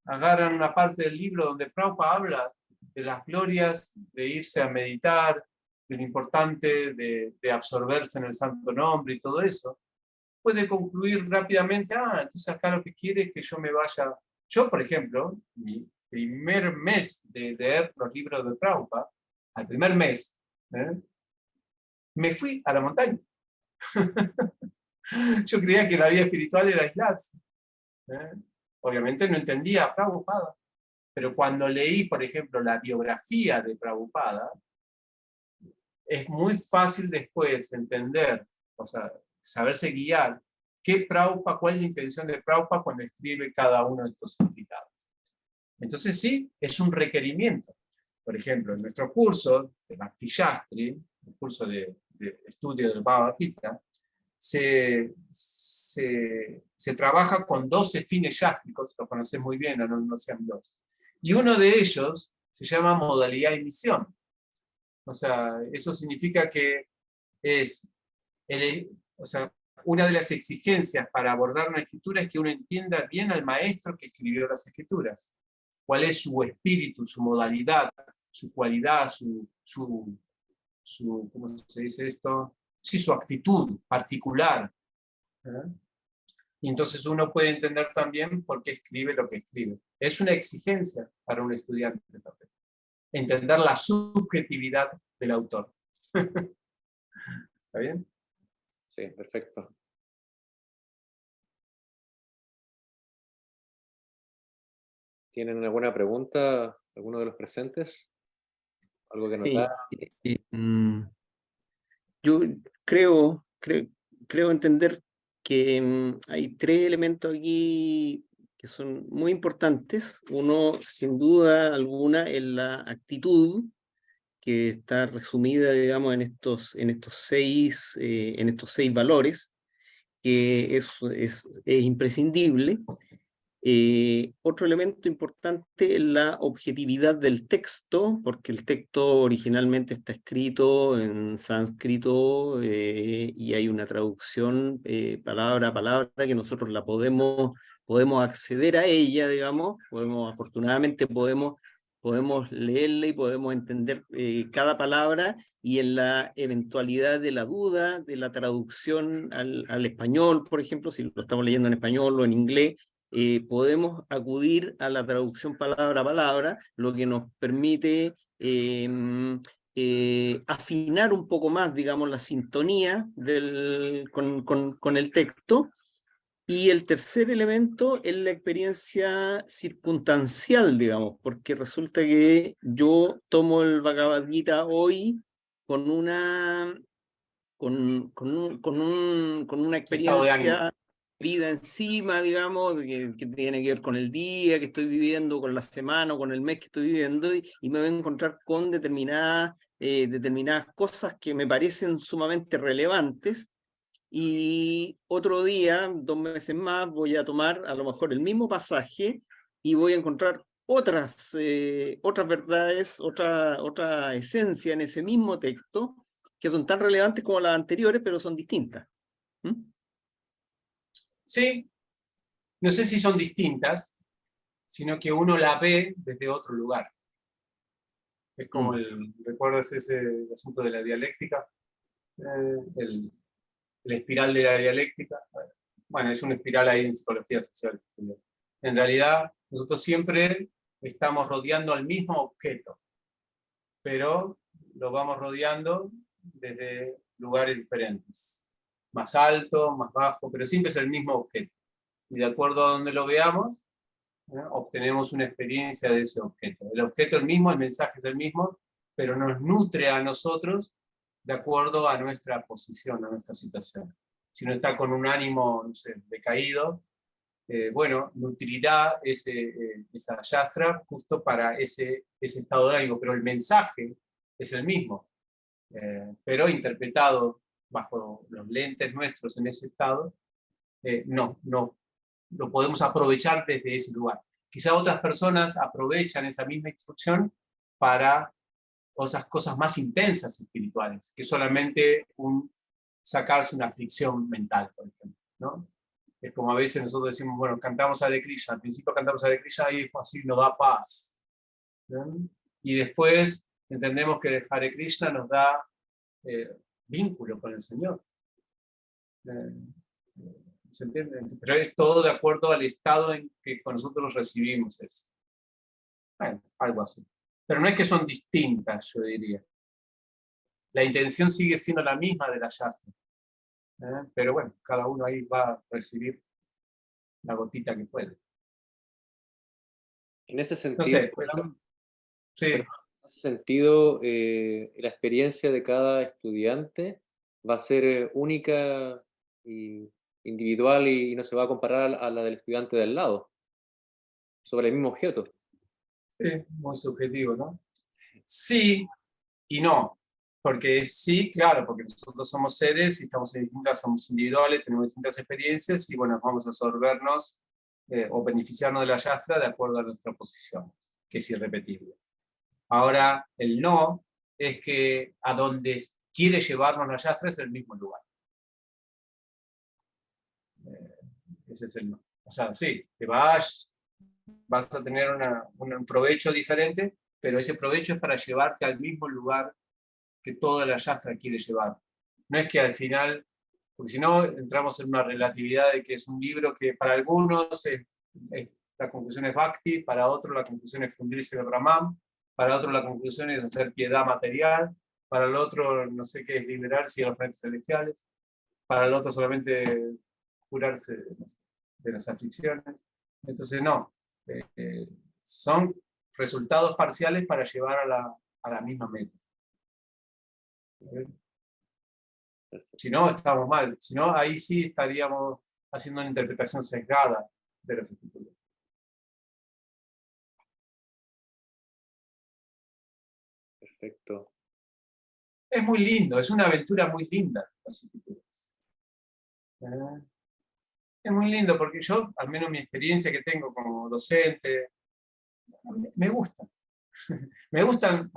S1: agarran una parte del libro donde Prabhupada habla de las glorias de irse a meditar, de lo importante de absorberse en el santo nombre y todo eso, puede concluir rápidamente, entonces acá lo que quiere es que yo me vaya. Yo, por ejemplo, mi primer mes de leer los libros de Prabhupada, al primer mes, me fui a la montaña. Yo creía que la vida espiritual era aislarse. Obviamente no entendía a Prabhupada, pero cuando leí, por ejemplo, la biografía de Prabhupada, es muy fácil después entender, o sea, saberse guiar, cuál es la intención de Prabhupada cuando escribe cada uno de estos significados. Entonces sí, es un requerimiento. Por ejemplo, en nuestro curso de Bhakti Shastri, el curso de estudio del Bhagavad Gita, se trabaja con 12 fines yástricos, lo conocés muy bien, no sean dos. Y uno de ellos se llama modalidad y misión. O sea, eso significa que es, o sea, una de las exigencias para abordar una escritura es que uno entienda bien al maestro que escribió las escrituras. Cuál es su espíritu, su modalidad, su cualidad, ¿cómo se dice esto? Sí, su actitud particular. Y entonces uno puede entender también por qué escribe lo que escribe. Es una exigencia para un estudiante también. Entender la subjetividad del autor. ¿Está bien?
S2: Sí, perfecto. ¿Tienen alguna pregunta, alguno de los presentes? ¿Algo que notar?
S3: Sí, yo creo entender que hay tres elementos aquí que son muy importantes. Uno, sin duda alguna, es la actitud, que está resumida, digamos, en estos seis valores, que es imprescindible. Otro elemento importante es la objetividad del texto, porque el texto originalmente está escrito en sánscrito y hay una traducción palabra a palabra que nosotros la podemos acceder a ella, digamos, afortunadamente podemos leerla y podemos entender cada palabra, y en la eventualidad de la duda de la traducción al español, por ejemplo, si lo estamos leyendo en español o en inglés, podemos acudir a la traducción palabra a palabra, lo que nos permite afinar un poco más, digamos, la sintonía con el texto. Y el tercer elemento es la experiencia circunstancial, digamos, porque resulta que yo tomo el Bhagavad Gita hoy con una
S1: Estado de ánimo.
S3: experiencia vida encima, digamos, que tiene que ver con el día que estoy viviendo, con la semana o con el mes que estoy viviendo, y me voy a encontrar con determinadas cosas que me parecen sumamente relevantes. Y otro día, 2 meses más, voy a tomar a lo mejor el mismo pasaje y voy a encontrar otras verdades, otra esencia en ese mismo texto, que son tan relevantes como las anteriores, pero son distintas.
S1: Sí, no sé si son distintas, sino que uno la ve desde otro lugar. Es como ¿recuerdas ese asunto de la dialéctica? El espiral de la dialéctica. Bueno, es una espiral ahí en psicología social. En realidad, nosotros siempre estamos rodeando al mismo objeto, pero lo vamos rodeando desde lugares diferentes. Más alto, más bajo, pero siempre es el mismo objeto. Y de acuerdo a donde lo veamos, obtenemos una experiencia de ese objeto. El objeto es el mismo, el mensaje es el mismo, pero nos nutre a nosotros de acuerdo a nuestra posición, a nuestra situación. Si uno está con un ánimo, no sé, decaído, bueno, nutrirá esa yastra justo para ese estado de ánimo, pero el mensaje es el mismo, pero interpretado bajo los lentes nuestros en ese estado, no lo podemos aprovechar desde ese lugar. Quizá otras personas aprovechan esa misma instrucción para otras cosas más intensas espirituales, que solamente sacarse una aflicción mental, por ejemplo, ¿no? Es como a veces nosotros decimos, bueno, cantamos Hare Krishna, al principio cantamos Hare Krishna y así nos da paz, ¿no? Y después entendemos que el Hare Krishna nos da vínculo con el Señor. ¿Se entiende? Pero es todo de acuerdo al estado en que con nosotros recibimos eso. Bueno, algo así. Pero no es que son distintas, yo diría. La intención sigue siendo la misma de la yastra. Pero bueno, cada uno ahí va a recibir la gotita que puede.
S2: En ese sentido,
S1: no sé, pues, sí.
S2: En ese sentido, la experiencia de cada estudiante va a ser única y individual y no se va a comparar a la del estudiante de al lado, sobre el mismo objeto.
S1: Sí, muy subjetivo, ¿no? Sí y no. Porque sí, claro, porque nosotros somos seres y estamos en somos individuales, tenemos distintas experiencias y bueno, vamos a absorbernos o beneficiarnos de la yastra de acuerdo a nuestra posición, que es irrepetible. Ahora, el no es que a donde quiere llevarnos la yastra es el mismo lugar. Ese es el no. O sea, sí, te vas a tener un provecho diferente, pero ese provecho es para llevarte al mismo lugar que toda la yastra quiere llevar. No es que al final, porque si no entramos en una relatividad de que es un libro que para algunos la conclusión es Bhakti, para otros la conclusión es fundirse en el Brahman, para otros la conclusión es hacer piedad material, para el otro no sé qué es liberarse de los planetas celestiales, para el otro solamente curarse de las aflicciones. Entonces no, son resultados parciales para llevar a la misma meta. Si no, estamos mal. Si no, ahí sí estaríamos haciendo una interpretación sesgada de las escrituras.
S2: Perfecto.
S1: Es muy lindo, es una aventura muy linda las escrituras. Es muy lindo porque yo, al menos mi experiencia que tengo como docente, me gusta. Me gustan,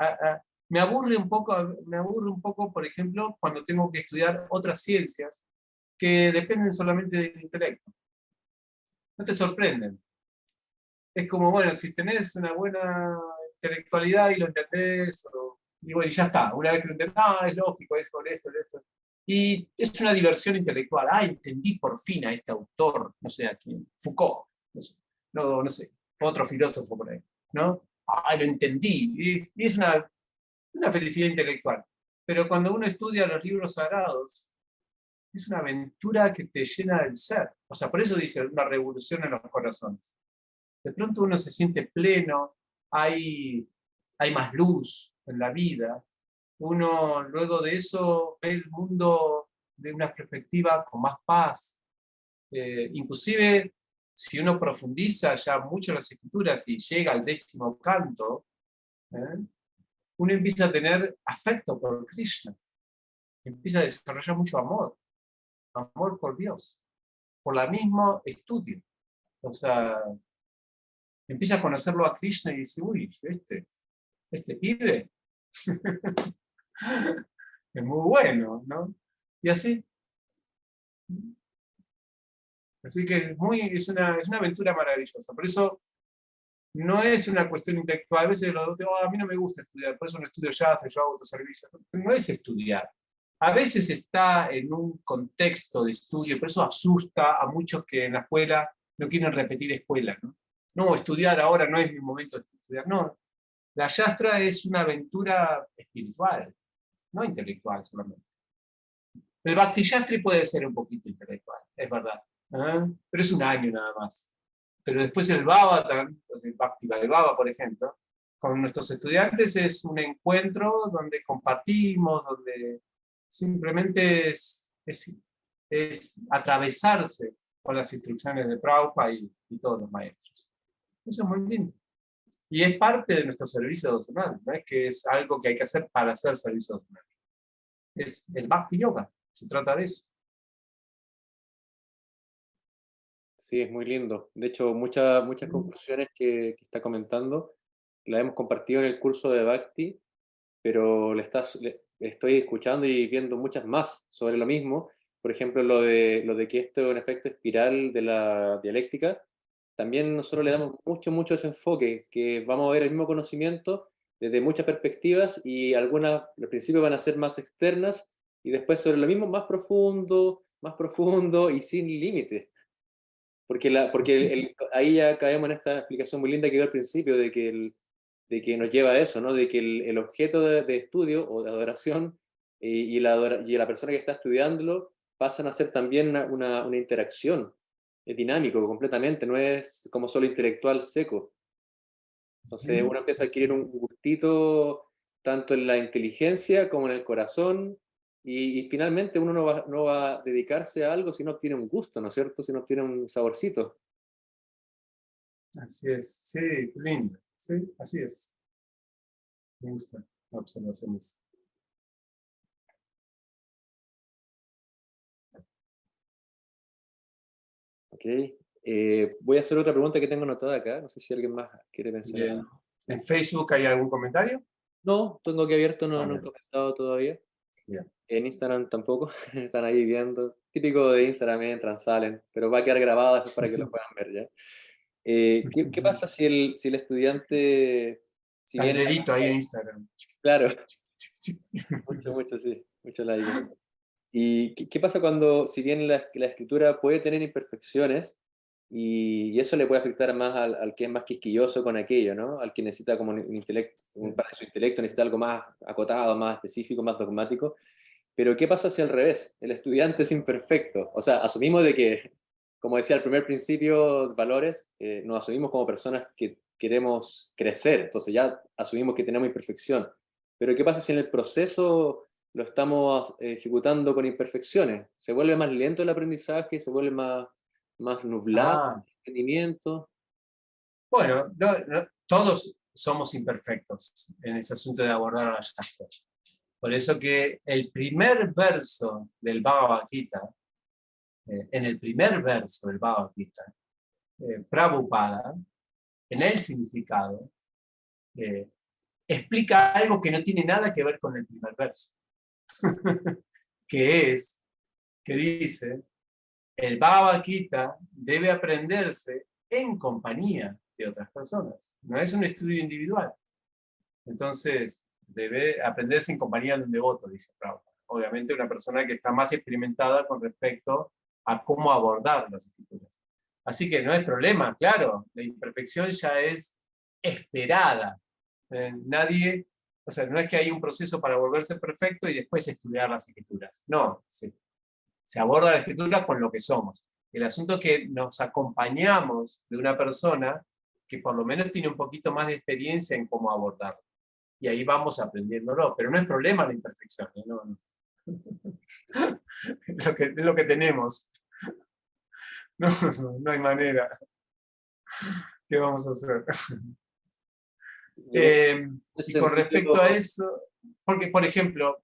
S1: me aburre un poco, por ejemplo, cuando tengo que estudiar otras ciencias que dependen solamente del intelecto. No te sorprenden. Es como, bueno, si tenés una buena intelectualidad y lo entendés, y bueno, y ya está. Una vez que lo entendés, es lógico, es por esto, esto. Y es una diversión intelectual. Entendí por fin a este autor, no sé a quién, Foucault, no sé, otro filósofo por ahí, ¿no? Lo entendí. Y es una felicidad intelectual. Pero cuando uno estudia los libros sagrados, es una aventura que te llena del ser. O sea, por eso dice una revolución en los corazones. De pronto uno se siente pleno, hay más luz en la vida. Uno luego de eso ve el mundo de una perspectiva con más paz. Inclusive, si uno profundiza ya mucho en las escrituras y llega al 10º canto, uno empieza a tener afecto por Krishna. Empieza a desarrollar mucho amor por Dios, por el mismo estudio. O sea, empieza a conocerlo a Krishna y dice, uy, este pibe es muy bueno, ¿no? Y así. Así que es una aventura maravillosa. Por eso no es una cuestión intelectual. A veces a mí no me gusta estudiar, por eso no estudio yastra, yo hago autoservicio. No es estudiar. A veces está en un contexto de estudio, por eso asusta a muchos que en la escuela no quieren repetir escuela, ¿no? No, estudiar ahora no es mi momento de estudiar. No, la yastra es una aventura espiritual, no intelectual solamente. El Bhakti Yastri puede ser un poquito intelectual, es verdad, pero es un año nada más. Pero después el Bhavatan, el Bhakti Bhava, por ejemplo, con nuestros estudiantes es un encuentro donde compartimos, donde simplemente es atravesarse con las instrucciones de Prabhupada y todos los maestros. Eso es muy lindo. Y es parte de nuestro servicio devocional, no es que es algo que hay que hacer para hacer servicio devocional. Es el Bhakti Yoga. Se trata de eso.
S2: Sí, es muy lindo. De hecho, muchas conclusiones que está comentando las hemos compartido en el curso de Bhakti, pero estoy escuchando y viendo muchas más sobre lo mismo. Por ejemplo, lo de que esto es un efecto espiral de la dialéctica. También nosotros le damos mucho ese enfoque, que vamos a ver el mismo conocimiento desde muchas perspectivas y algunas al principio van a ser más externas y después sobre lo mismo más profundo y sin límites. Porque ahí ya caemos en esta explicación muy linda que dio al principio, de que nos lleva a eso, ¿no? De que el objeto de estudio o de adoración y la persona que está estudiándolo pasan a ser también una interacción. Es dinámico completamente, no es como solo intelectual seco. Entonces uno empieza a adquirir un gustito tanto en la inteligencia como en el corazón y finalmente uno no va a dedicarse a algo si no obtiene un gusto, ¿no es cierto? Si no obtiene un saborcito.
S1: Así es, sí, qué lindo. Sí, así es. Me gusta la observación esa.
S2: Ok. Voy a hacer otra pregunta que tengo anotada acá. No sé si alguien más quiere mencionar.
S1: Bien. ¿En Facebook hay algún comentario?
S2: No, tengo aquí abierto, no he
S1: Bien.
S2: comentado todavía.
S1: Bien.
S2: En Instagram tampoco. Están ahí viendo. Típico de Instagram, entran, salen. Pero va a quedar grabado después para que lo puedan ver ya. ¿Qué pasa si el estudiante, si
S1: Está el
S2: bien,
S1: dedito ahí en Instagram.
S2: claro, mucho, sí, mucho like. ¿Y qué pasa cuando, si bien la escritura puede tener imperfecciones, y eso le puede afectar más al que es más quisquilloso con aquello, ¿no? Al que necesita como un intelecto,
S1: Sí.
S2: para su intelecto necesita algo más acotado, más específico, más dogmático. Pero ¿qué pasa si al revés? El estudiante es imperfecto. O sea, asumimos de que, como decía al primer principio, valores, nos asumimos como personas que queremos crecer, entonces ya asumimos que tenemos imperfección. Pero ¿qué pasa si en el proceso lo estamos ejecutando con imperfecciones? ¿Se vuelve más lento el aprendizaje? ¿Se vuelve más nublado
S1: Ah,
S2: el entendimiento?
S1: bueno, todos somos imperfectos en ese asunto de abordar a la Shastra. Por eso que el primer verso del Bhagavad Gita, en el primer verso del Bhagavad Gita, Prabhupada, en el significado, eh, explica algo que no tiene nada que ver con el primer verso, que dice, el Bhagavad Gita debe aprenderse en compañía de otras personas, no es un estudio individual. Entonces, debe aprenderse en compañía de un devoto, dice Prabhupada. Obviamente una persona que está más experimentada con respecto a cómo abordar las escrituras. Así que no hay problema, claro, la imperfección ya es esperada. Nadie, o sea, no es que hay un proceso para volverse perfecto y después estudiar las escrituras. No, se aborda la escritura con lo que somos. El asunto es que nos acompañamos de una persona que por lo menos tiene un poquito más de experiencia en cómo abordarlo. Y ahí vamos aprendiéndolo, pero no es problema la imperfección, ¿no? Es lo que tenemos. No hay manera. ¿Qué vamos a hacer?
S2: Y en ese
S1: Y con respecto a
S2: sentido,
S1: eso, porque, por ejemplo,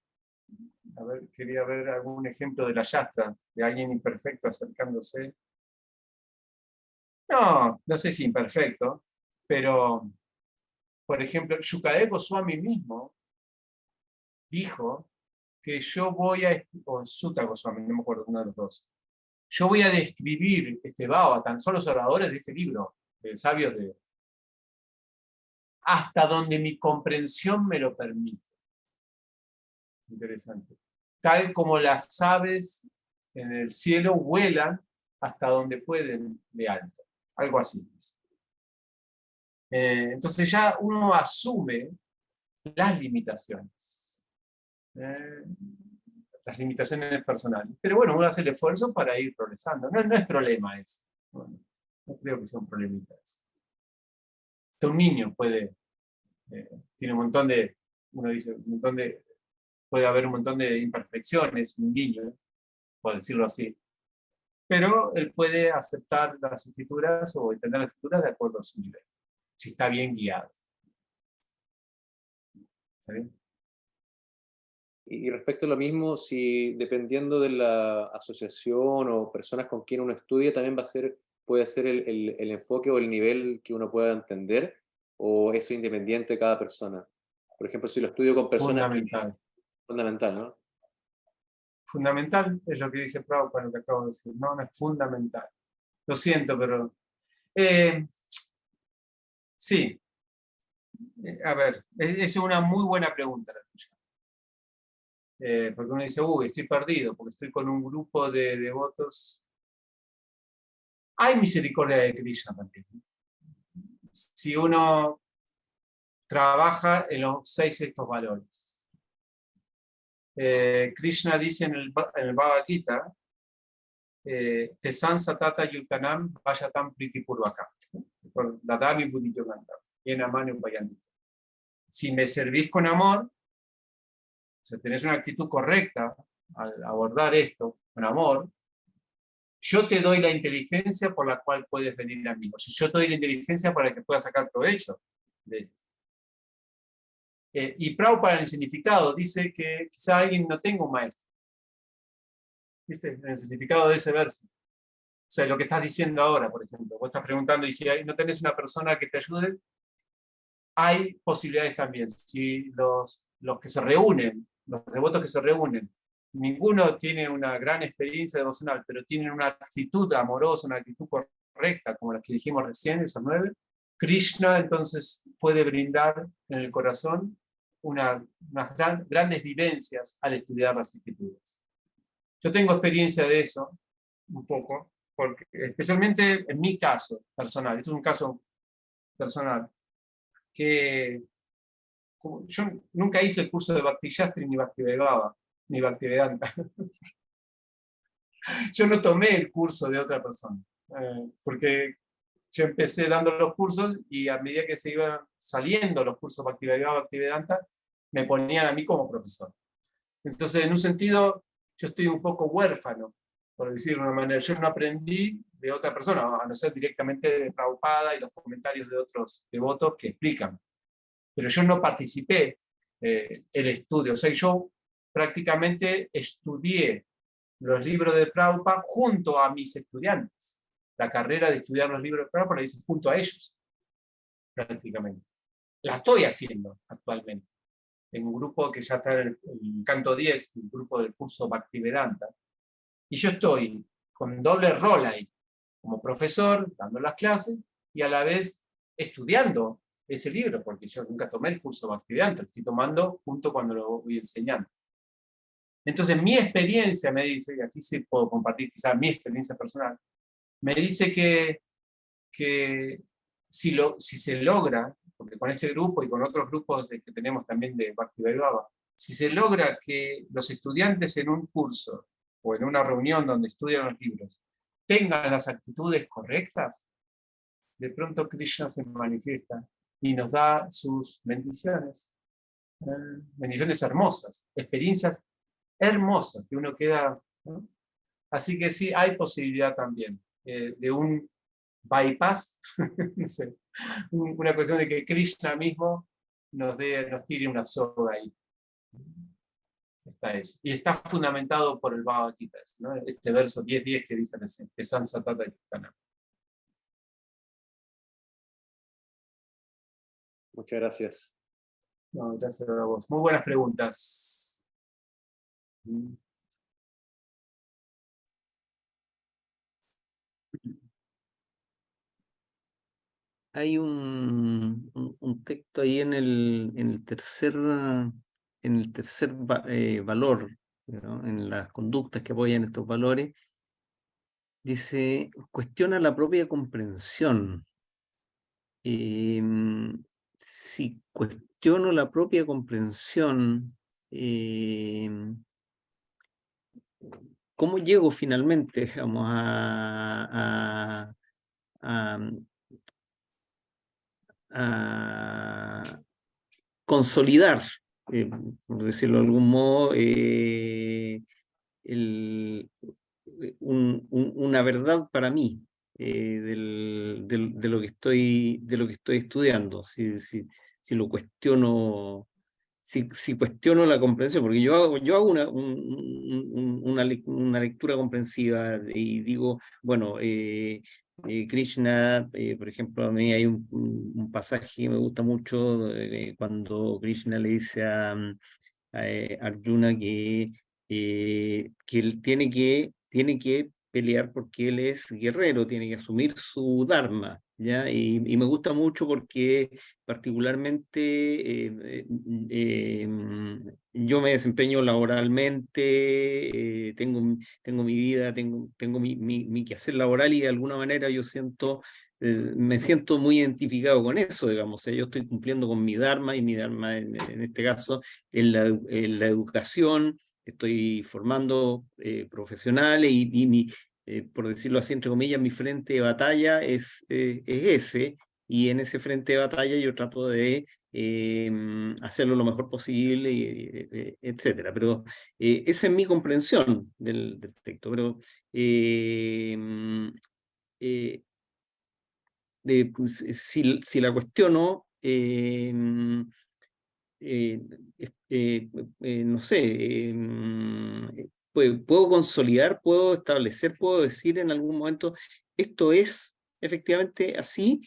S1: a ver, quería ver algún ejemplo de la Yastra, de alguien imperfecto acercándose. No sé si imperfecto, pero, por ejemplo, Shukadeva Goswami mismo dijo que yo voy a, o Sutta Goswami, no me acuerdo, uno de los dos, yo voy a describir este Bhagavatam, son los oradores de este libro, sabios de, hasta donde mi comprensión me lo permite. Interesante. Tal como las aves en el cielo vuelan hasta donde pueden de alto. Algo así. Entonces ya uno asume las limitaciones. Las limitaciones personales. Pero bueno, uno hace el esfuerzo para ir progresando. No es problema eso. No creo que sea un problemita eso. Hasta un niño tiene un montón de, uno dice, puede haber un montón de imperfecciones, un niño, por decirlo así. Pero él puede aceptar las escrituras o entender las escrituras de acuerdo a su nivel, si está bien guiado. ¿Está bien?
S2: Y respecto a lo mismo, si dependiendo de la asociación o personas con quien uno estudia, también puede ser el enfoque o el nivel que uno pueda entender, o eso independiente de cada persona. Por ejemplo, si lo estudio con personas que
S1: Fundamental.
S2: es fundamental, ¿no?
S1: Fundamental es lo que dice Prabhupada, lo que acabo de decir. No, no es fundamental. Lo siento, pero... sí. A ver, es una muy buena pregunta la tuya. Porque uno dice, uy, estoy perdido, porque estoy con un grupo de devotos. Hay misericordia de Krishna también. Si uno trabaja en los 6 estos valores. Krishna dice en el Bhagavad Gita, Tesan Satata Yutanam Vayatam Priti Purvaka. Dadami Buddhi Yoganda. Si me servís con amor, si tenés una actitud correcta al abordar esto con amor, yo te doy la inteligencia por la cual puedes venir a mí. O sea, yo te doy la inteligencia para que puedas sacar provecho de esto. Y Prabhupada en el significado dice que quizá alguien no tenga un maestro. ¿Viste? En el significado de ese verso. O sea, lo que estás diciendo ahora, por ejemplo. Vos estás preguntando, y si no tenés una persona que te ayude, hay posibilidades también. Si los que se reúnen, los devotos que se reúnen, ninguno tiene una gran experiencia devocional, pero tienen una actitud amorosa, una actitud correcta, como las que dijimos recién, esos 9, Krishna entonces puede brindar en el corazón unas grandes vivencias al estudiar las escrituras. Yo tengo experiencia de eso, un poco, porque, especialmente en mi caso personal, este es un caso personal, que yo nunca hice el curso de Bhakti Shastri ni Bhaktivedanta, ni Bhaktivedanta. Yo no tomé el curso de otra persona, porque yo empecé dando los cursos y a medida que se iban saliendo los cursos Bhaktivedanta, me ponían a mí como profesor. Entonces, en un sentido, yo estoy un poco huérfano, por decirlo de una manera. Yo no aprendí de otra persona, a no ser directamente de Prabhupada y los comentarios de otros devotos que explican. Pero yo no participé el estudio. O sea, yo prácticamente estudié los libros de Prabhupada junto a mis estudiantes. La carrera de estudiar los libros de Prabhupada la hice junto a ellos, prácticamente. La estoy haciendo actualmente. En un grupo que ya está en el canto 10, un grupo del curso Bhaktivedanta. Y yo estoy con doble rol ahí, como profesor, dando las clases, y a la vez estudiando ese libro, porque yo nunca tomé el curso Bhaktivedanta, lo estoy tomando junto cuando lo voy enseñando. Entonces mi experiencia me dice, y aquí sí puedo compartir quizás mi experiencia personal, me dice que si se logra, porque con este grupo y con otros grupos que tenemos también de Bhaktivedanta, si se logra que los estudiantes en un curso o en una reunión donde estudian los libros tengan las actitudes correctas, de pronto Krishna se manifiesta y nos da sus bendiciones. Bendiciones hermosas, experiencias hermosas, que uno queda, ¿no? Así que sí, hay posibilidad también de un bypass, no sé, una cuestión de que Krishna mismo nos tire una soga ahí. Está eso. Y está fundamentado por el Bhagavad Gita, ¿no? Este verso 10:10 que dice que San Satata Yutana.
S2: Muchas gracias.
S1: No, gracias a vos. Muy buenas preguntas.
S3: Hay un texto ahí en el tercer valor, ¿no? En las conductas que apoyan estos valores, dice, cuestiona la propia comprensión. Si cuestiono la propia comprensión, ¿cómo llego finalmente, digamos, a consolidar, por decirlo de algún modo, una verdad para mí de lo que estoy estudiando? Si lo cuestiono si cuestiono la comprensión, porque yo hago una lectura comprensiva y digo, bueno, Krishna, por ejemplo, a mí hay un pasaje que me gusta mucho cuando Krishna le dice a Arjuna que él tiene que pelear porque él es guerrero, tiene que asumir su dharma, ¿ya? Y me gusta mucho porque particularmente yo me desempeño laboralmente, tengo mi vida, tengo mi quehacer laboral y de alguna manera yo me siento muy identificado con eso, digamos. O sea, yo estoy cumpliendo con mi dharma y mi dharma en este caso en la educación, estoy formando profesionales por decirlo así, entre comillas, mi frente de batalla es ese, y en ese frente de batalla yo trato de hacerlo lo mejor posible, etcétera. Pero esa es mi comprensión del texto. Pero eh, pues, si la cuestiono, eh, no sé, puedo consolidar, puedo establecer, puedo decir en algún momento, esto es efectivamente así,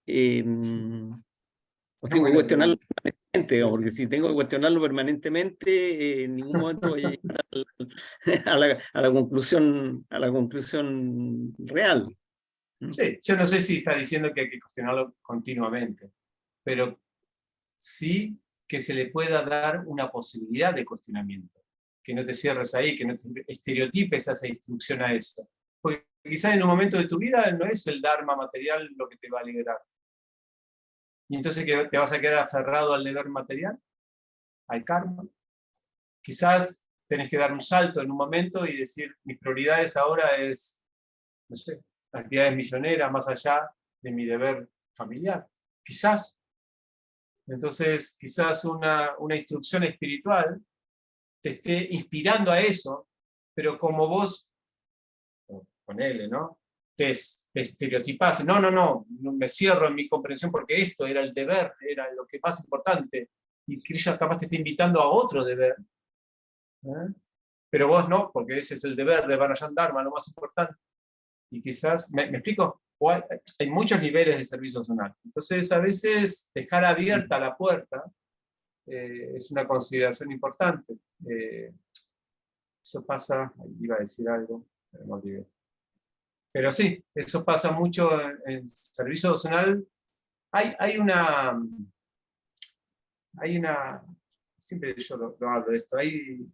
S3: o tengo que
S1: Buena
S3: cuestionarlo
S1: pregunta.
S3: permanentemente, digamos, porque si tengo que cuestionarlo permanentemente, en ningún momento voy a llegar a la conclusión real.
S1: Sí, yo no sé si está diciendo que hay que cuestionarlo continuamente, pero sí que se le pueda dar una posibilidad de cuestionamiento, que no te cierres ahí, que no te estereotipes esa instrucción a eso. Porque quizás en un momento de tu vida no es el dharma material lo que te va a liberar. Y entonces te vas a quedar aferrado al deber material, al karma. Quizás tenés que dar un salto en un momento y decir, mis prioridades ahora es, no sé, actividades misioneras más allá de mi deber familiar. Quizás. Entonces, quizás una instrucción espiritual te esté inspirando a eso, pero como vos, ponele, ¿no? Te estereotipás. No, me cierro en mi comprensión porque esto era el deber, era lo que más importante. Y Krishna capaz te está invitando a otro deber. ¿Eh? Pero vos no, porque ese es el deber de Vanayan Dharma, lo más importante. Y quizás, ¿me explico? Hay muchos niveles de servicio zonal. Entonces, a veces dejar abierta la puerta es una consideración importante. Eso pasa, iba a decir algo, pero no olvidé. Pero sí, eso pasa mucho en servicio docenal. Hay una, siempre yo lo hablo de esto, hay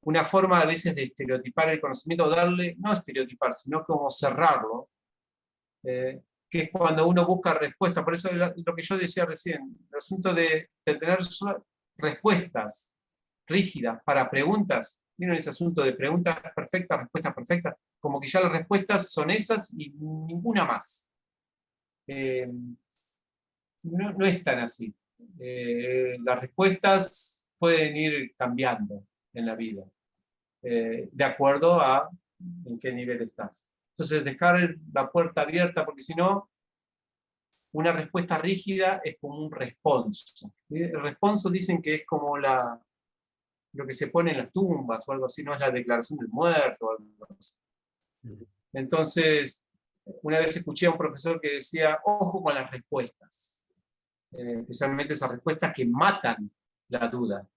S1: una forma a veces de estereotipar el conocimiento, darle, no estereotipar, sino como cerrarlo, que es cuando uno busca respuestas. Por eso es lo que yo decía recién, el asunto de tener solo respuestas rígidas para preguntas. ¿Vieron ese asunto de preguntas perfectas, respuestas perfectas? Como que ya las respuestas son esas y ninguna más. No es tan así. Las respuestas pueden ir cambiando en la vida, de acuerdo a en qué nivel estás. Entonces, dejar la puerta abierta, porque si no, una respuesta rígida es como un responso. El responso dicen que es como lo que se pone en las tumbas o algo así, no es la declaración del muerto o algo así. Entonces, una vez escuché a un profesor que decía, ojo con las respuestas, especialmente esas respuestas que matan la duda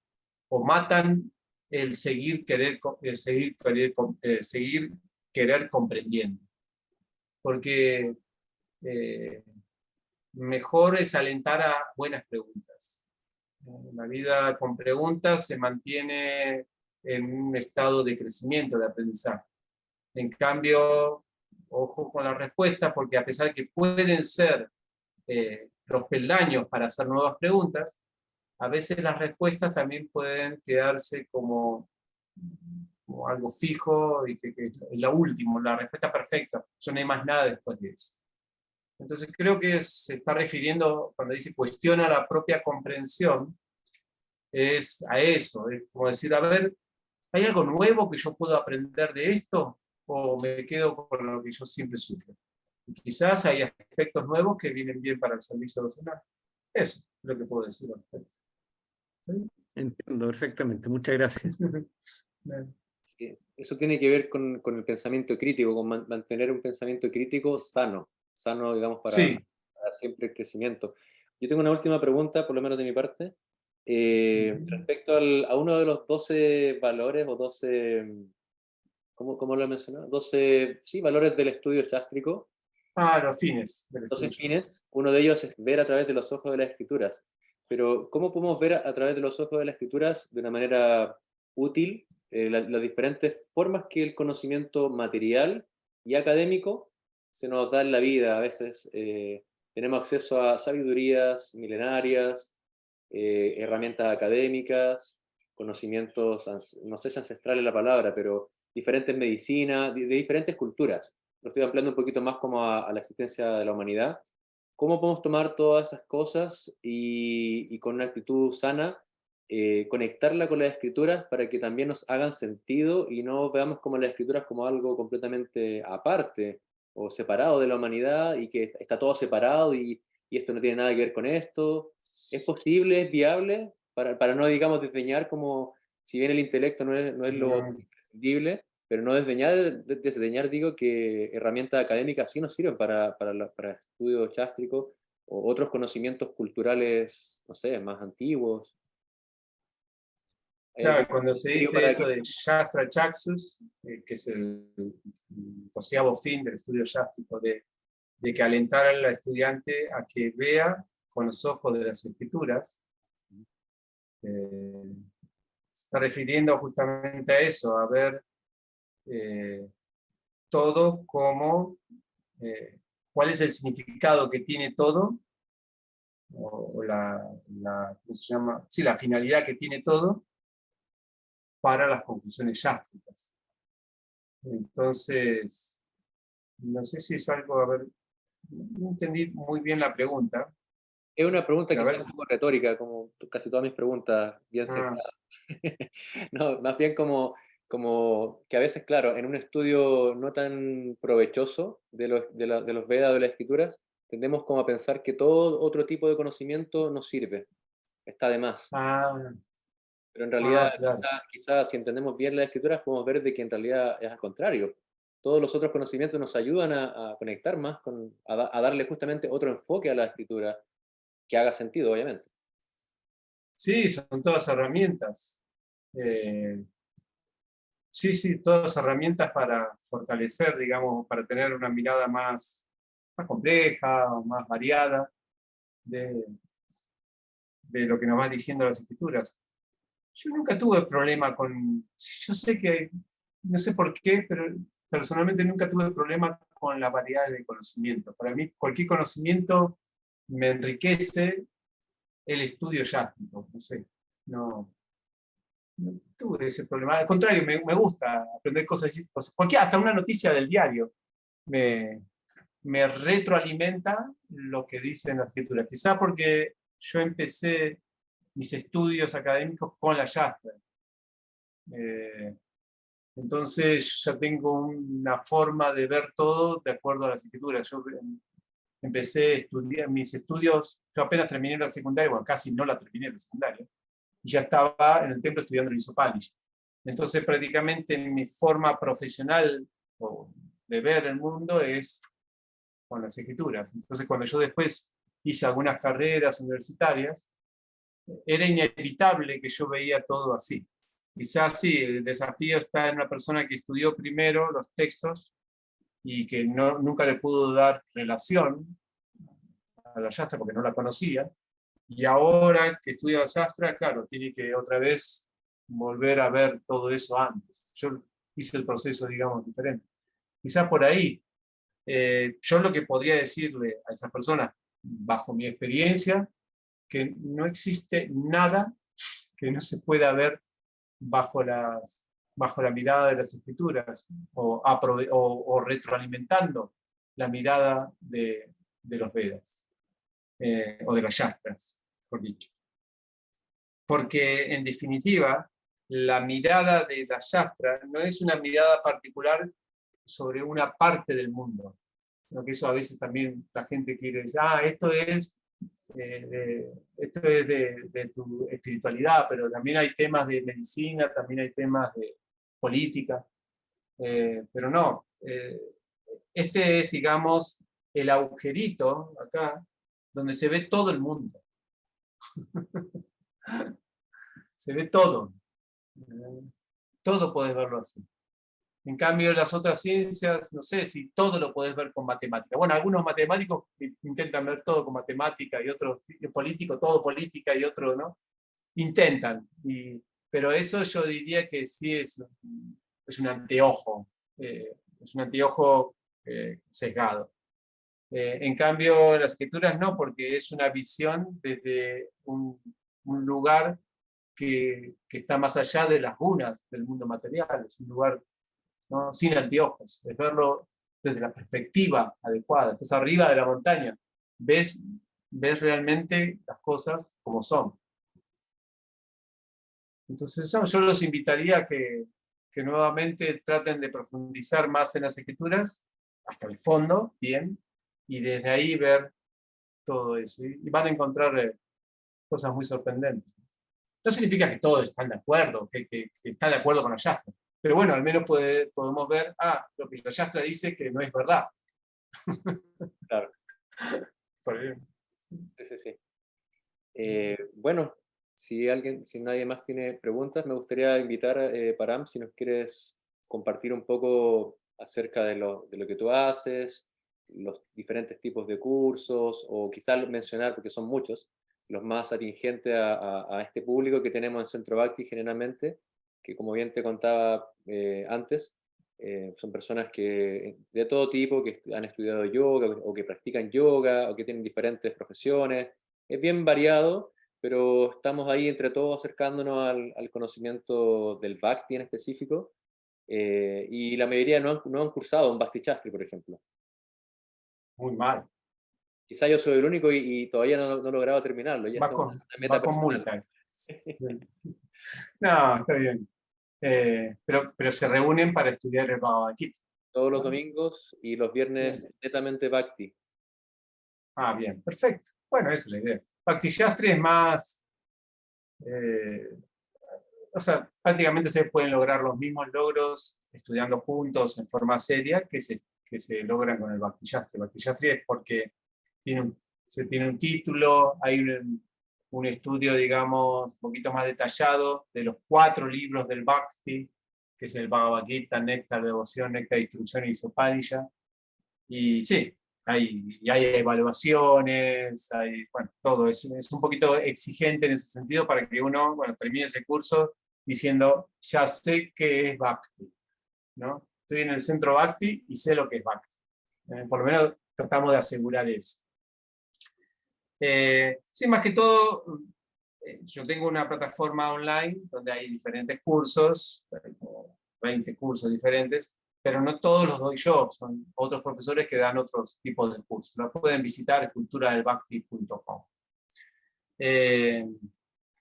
S1: o matan el seguir querer comprendiendo. Porque mejor es alentar a buenas preguntas. La vida con preguntas se mantiene en un estado de crecimiento, de aprendizaje. En cambio, ojo con las respuestas, porque a pesar de que pueden ser los peldaños para hacer nuevas preguntas, a veces las respuestas también pueden quedarse como algo fijo y que es lo último, la respuesta perfecta. Ya no hay más nada después de eso. Entonces creo que se está refiriendo, cuando dice cuestiona la propia comprensión, es a eso, es como decir, a ver, ¿hay algo nuevo que yo puedo aprender de esto? ¿O me quedo con lo que yo siempre sufro? Y quizás hay aspectos nuevos que vienen bien para el servicio docente. Eso es lo que puedo decir al respecto. ¿Sí?
S3: Entiendo perfectamente, muchas gracias.
S2: Sí, eso tiene que ver con el pensamiento crítico, con mantener un pensamiento crítico sano, digamos,
S1: Sí.
S2: para siempre el crecimiento. Yo tengo una última pregunta, por lo menos de mi parte, respecto a uno de los 12 valores o 12, ¿cómo lo he mencionado? 12, sí, valores del estudio chástrico.
S1: Los fines del
S2: 12
S1: estudio.
S2: fines, uno de ellos es ver a través de los ojos de las escrituras. Pero, ¿cómo podemos ver a través de los ojos de las escrituras de una manera útil las diferentes formas que el conocimiento material y académico se nos da en la vida? A veces tenemos acceso a sabidurías milenarias, herramientas académicas, conocimientos, no sé si ancestral es la palabra, pero diferentes medicinas, de diferentes culturas. Lo estoy ampliando un poquito más como a la existencia de la humanidad. ¿Cómo podemos tomar todas esas cosas y con una actitud sana conectarla con las escrituras para que también nos hagan sentido y no veamos como las escrituras como algo completamente aparte o separado de la humanidad y que está todo separado y esto no tiene nada que ver con esto? ¿Es posible, es viable? Para no, digamos, desdeñar como, si bien el intelecto no es lo imprescindible, pero no desdeñar, digo, que herramientas académicas sí nos sirven para estudios chástricos o otros conocimientos culturales, no sé, más antiguos. ¿Hay algún
S1: Claro, cuando se
S2: criterio
S1: dice
S2: para
S1: eso
S2: que...
S1: de Shastra Chaxus, que es el 12º fin del estudio yástrico, de que alentar al estudiante a que vea con los ojos de las escrituras, se está refiriendo justamente a eso, a ver todo como, cuál es el significado que tiene todo, o ¿cómo se llama? Sí, la finalidad que tiene todo para las conclusiones yástricas. Entonces, no sé si es algo, a ver, no entendí muy bien la pregunta.
S2: Es una pregunta
S1: Pero a
S2: quizás
S1: ver,
S2: un poco retórica, como casi todas mis preguntas, bien centradas. No, más bien como que a veces, claro, en un estudio no tan provechoso de los Vedas o de las escrituras, tendemos como a pensar que todo otro tipo de conocimiento nos sirve, está de más.
S1: ah,
S2: Pero en realidad,
S1: claro.
S2: quizás si entendemos bien las escrituras, podemos ver de que en realidad es al contrario. Todos los otros conocimientos nos ayudan a conectar más, a darle justamente otro enfoque a la escritura que haga sentido, obviamente.
S1: Sí, son todas herramientas. Sí, todas herramientas para fortalecer, digamos, para tener una mirada más compleja, o más variada de, de lo que nos van diciendo las escrituras. Yo nunca tuve problema yo sé que, no sé por qué, pero personalmente nunca tuve problema con la variedad de conocimientos. Para mí, cualquier conocimiento me enriquece el estudio yástico, no sé, no tuve ese problema. Al contrario, me gusta aprender cosas distintas. Hasta una noticia del diario me retroalimenta lo que dice la escritura. Quizá porque yo empecé mis estudios académicos con la Yastra. Entonces ya tengo una forma de ver todo de acuerdo a las escrituras. Yo empecé a estudiar mis estudios, yo apenas terminé la secundaria, bueno, casi no la terminé la secundaria, y ya estaba en el templo estudiando el Isopalish. Entonces prácticamente mi forma profesional de ver el mundo es con las escrituras. Entonces cuando yo después hice algunas carreras universitarias, era inevitable que yo veía todo así. Quizás sí, el desafío está en una persona que estudió primero los textos y que nunca le pudo dar relación a la Yastra porque no la conocía, y ahora que estudia la Yastra, claro, tiene que otra vez volver a ver todo eso antes. Yo hice el proceso, digamos, diferente. Quizás por ahí, yo lo que podría decirle a esas personas, bajo mi experiencia, que no existe nada que no se pueda ver bajo la mirada de las escrituras o retroalimentando la mirada de los Vedas o de las Yastras, mejor dicho. Porque en definitiva, la mirada de la Yastra no es una mirada particular sobre una parte del mundo, ¿no? Que eso a veces también la gente quiere decir, esto es de tu espiritualidad, pero también hay temas de medicina, también hay temas de política, pero no. Este es, digamos, el agujerito acá, donde se ve todo el mundo. Se ve todo. Todo podés verlo así. En cambio, las otras ciencias, no sé si todo lo podés ver con matemática. Bueno, algunos matemáticos intentan ver todo con matemática y otros políticos, todo política y otros, ¿no? Intentan. Pero eso yo diría que sí es un anteojo. Es un anteojo sesgado. En cambio, las escrituras no, porque es una visión desde un lugar que está más allá de las gunas del mundo material. Es un lugar, ¿no?, sin anteojos, es verlo desde la perspectiva adecuada. Estás arriba de la montaña, ves realmente las cosas como son. Entonces yo los invitaría a que nuevamente traten de profundizar más en las escrituras, hasta el fondo, bien, y desde ahí ver todo eso. Y van a encontrar cosas muy sorprendentes. No significa que todos están de acuerdo, que está de acuerdo con la Yastra. Pero bueno, al menos podemos ver, lo que la Yastra dice que no es verdad.
S2: Claro.
S1: Por ejemplo.
S2: Sí. Bueno, si nadie más tiene preguntas, me gustaría invitar a Param, si nos quieres compartir un poco acerca de lo que tú haces, los diferentes tipos de cursos, o quizás mencionar, porque son muchos, los más atingentes a este público que tenemos en Centro Bhakti generalmente, que como bien te contaba antes, son personas de todo tipo, que han estudiado yoga, o que practican yoga, o que tienen diferentes profesiones. Es bien variado, pero estamos ahí entre todos acercándonos al conocimiento del Bhakti en específico, y la mayoría no han cursado un Bhakti Shastri, por ejemplo.
S1: Muy mal.
S2: Quizá yo soy el único y todavía no he logrado terminarlo, ya es una meta
S1: Va con
S2: personal.
S1: multa. No, está bien. Pero se reúnen para estudiar el Bhagavad Gita.
S2: Todos los domingos y los viernes netamente Bhakti.
S1: Bien, perfecto. Bueno, esa es la idea. Bhakti Shastri es más... o sea, prácticamente ustedes pueden lograr los mismos logros estudiando juntos en forma seria que se logran con el Bhakti Shastri. Bhakti Shastri es porque se tiene un título, hay un estudio, digamos, un poquito más detallado de los 4 libros del Bhakti, que es el Bhagavad Gita, Néctar, Devoción, Néctar, Instrucción y Isopanija. Y sí, hay evaluaciones, bueno, todo es un poquito exigente en ese sentido para que uno, bueno, termine ese curso diciendo, ya sé qué es Bhakti, ¿no? Estoy en el centro Bhakti y sé lo que es Bhakti. Por lo menos tratamos de asegurar eso. Sí, más que todo, yo tengo una plataforma online donde hay diferentes cursos, como 20 cursos diferentes, pero no todos los doy yo, son otros profesores que dan otros tipos de cursos. Lo pueden visitar, culturadelbhakti.com.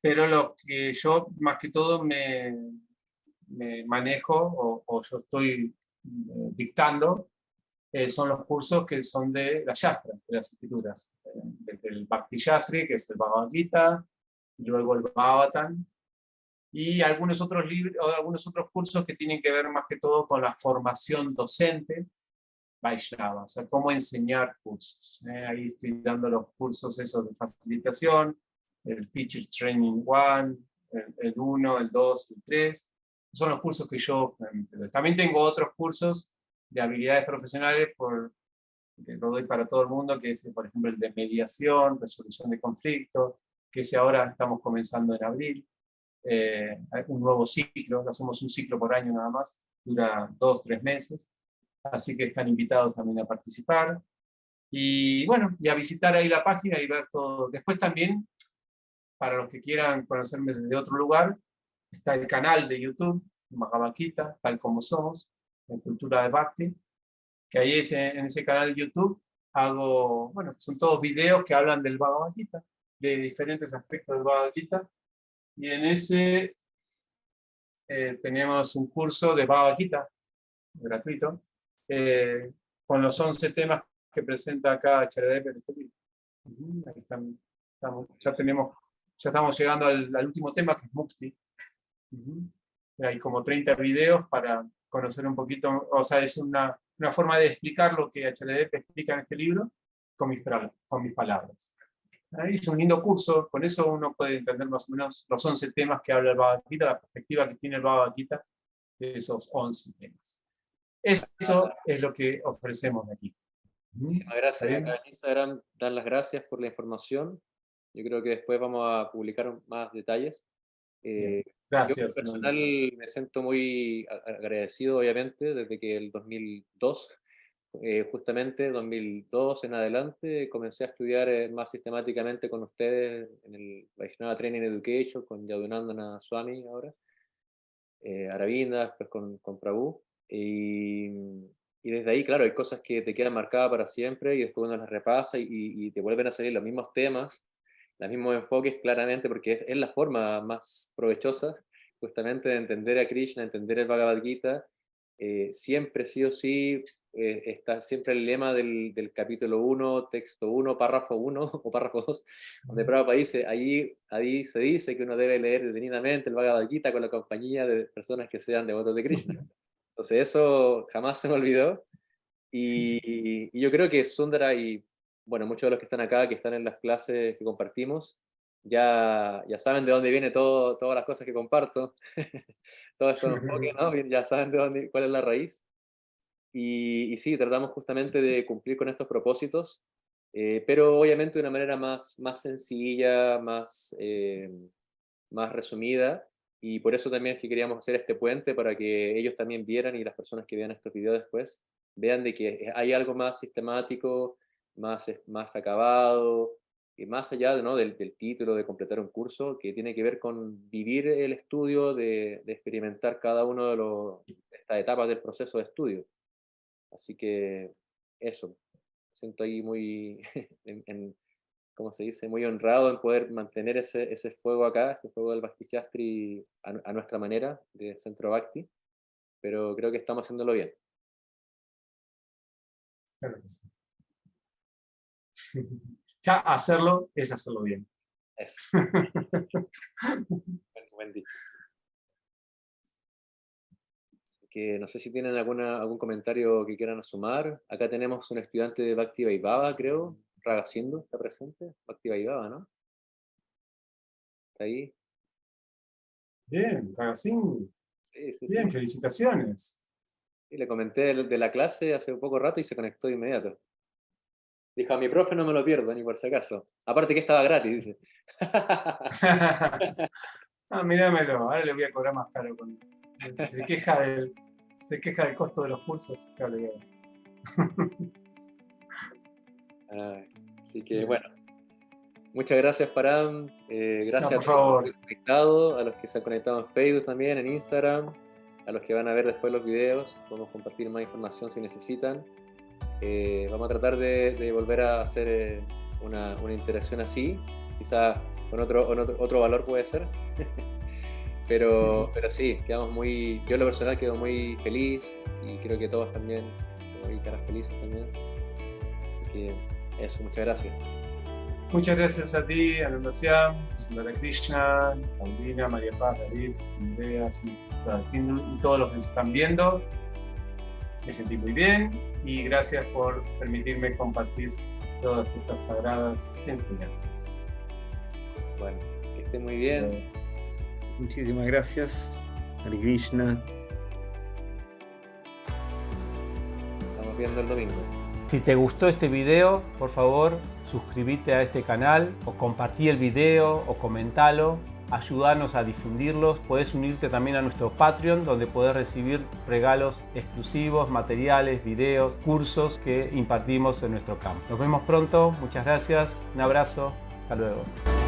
S1: Pero lo que yo más que todo me manejo o yo estoy dictando son los cursos que son de la Yastra, de las escrituras. Desde el Bhakti Shastri, que es el Bhagavad Gita, y luego el Bhagavatam, y algunos otros cursos que tienen que ver más que todo con la formación docente Vaishnava, o sea, cómo enseñar cursos. Ahí estoy dando los cursos esos de facilitación, el Teacher Training 1, el 1, el 2, el 3. Son los cursos que yo también tengo otros cursos de habilidades profesionales que lo doy para todo el mundo, que es, por ejemplo, el de mediación, resolución de conflictos, que ese ahora estamos comenzando en abril. Un nuevo ciclo, hacemos un ciclo por año nada más, dura 2-3 meses, así que están invitados también a participar. Y bueno, y a visitar ahí la página y ver todo. Después también, para los que quieran conocerme desde otro lugar, está el canal de YouTube, Bhagavad Gita, tal como somos, en Cultura de Bhakti, que ahí en ese canal de YouTube bueno, son todos videos que hablan del Bhagavad Gita, de diferentes aspectos del Bhagavad Gita, y en ese tenemos un curso de Bhagavad Gita, gratuito, con los 11 temas que presenta acá HLDP en este libro. Ahí ya estamos llegando al último tema, que es Mukti. Hay como 30 videos para conocer un poquito, o sea, es una forma de explicar lo que HLDP explica en este libro con mis palabras. Ahí es un lindo curso, con eso uno puede entender más o menos los 11 temas que habla el Bhagavad Gita, la perspectiva que tiene el Bhagavad Gita de esos 11 temas. Eso es lo que ofrecemos de aquí.
S2: Muchísimas gracias. Acá en Instagram dan las gracias por la información. Yo creo que después vamos a publicar más detalles.
S1: Gracias.
S2: Yo personal me siento muy agradecido, obviamente, desde que el 2002, justamente 2002 en adelante, comencé a estudiar más sistemáticamente con ustedes en el Vaishnava Training Education, con Yadunandana Swami ahora, Aravinda, después con Prabhu. Y desde ahí, claro, hay cosas que te quedan marcadas para siempre y después uno las repasa y te vuelven a salir los mismos temas, los mismos enfoques, claramente, porque es la forma más provechosa justamente de entender a Krishna, entender el Bhagavad Gita. Siempre, sí o sí, está siempre el lema del capítulo 1, texto 1, párrafo 1 o párrafo 2, donde Prabhupada dice, ahí se dice que uno debe leer detenidamente el Bhagavad Gita con la compañía de personas que sean devotos de Krishna. Entonces eso jamás se me olvidó. Y yo creo que Sundara y, bueno, muchos de los que están acá, que están en las clases que compartimos, ya saben de dónde viene todas las cosas que comparto. Todos estos enfoques, ¿no? Ya saben cuál es la raíz. Y sí, tratamos justamente de cumplir con estos propósitos, pero obviamente de una manera más sencilla, más resumida. Y por eso también es que queríamos hacer este puente para que ellos también vieran y las personas que vean estos videos después vean de que hay algo más sistemático, más acabado, y más allá ¿no? del título de completar un curso, que tiene que ver con vivir el estudio, de experimentar cada una de estas etapas del proceso de estudio. Así que eso, me siento ahí muy, ¿cómo se dice? Muy honrado en poder mantener ese fuego acá, este fuego del Bhakti Shastri a nuestra manera, de Centro Bhakti, pero creo que estamos haciéndolo bien.
S1: Claro que sí. Ya hacerlo es hacerlo bien.
S2: Eso. Buen dicho. Así que no sé si tienen algún comentario que quieran sumar. Acá tenemos un estudiante de Bhakti Vaibhava, creo. Ragacindu está presente. Bhakti Vaibhava, ¿no? Está ahí.
S1: Bien, Ragacindu.
S2: Sí.
S1: Bien, felicitaciones.
S2: Sí, le comenté de la clase hace un poco rato y se conectó de inmediato. Dijo, a mi profe no me lo pierdo, ni por si acaso. Aparte que estaba gratis, dice.
S1: Míramelo, ahora le voy a cobrar más caro. Se queja del costo de los cursos. Claro,
S2: así que bueno. Muchas gracias, Param. Gracias
S1: por favor.
S2: A los que se han conectado, a los que se han conectado en Facebook también, en Instagram, a los que van a ver después los videos. Podemos compartir más información si necesitan. Vamos a tratar de volver a hacer una interacción así, quizás con otro valor puede ser. pero sí, yo en lo personal quedo muy feliz y creo que todos también, hay caras felices también. Así que eso, muchas gracias.
S1: Muchas gracias a ti, Ananda Siam, Sundara Krishna, Paulina, María Paz, David, Andrea, y todos los que nos están viendo. Me sentí muy bien y gracias por permitirme compartir todas estas sagradas enseñanzas.
S2: Bueno, que esté muy bien.
S3: Muchísimas gracias, Hare Krishna.
S2: Estamos viendo el domingo.
S1: Si te gustó este video, por favor, suscríbete a este canal o compartí el video o comentalo. Ayúdanos a difundirlos. Podés unirte también a nuestro Patreon, donde podés recibir regalos exclusivos, materiales, videos, cursos que impartimos en nuestro campo. Nos vemos pronto. Muchas gracias. Un abrazo. Hasta luego.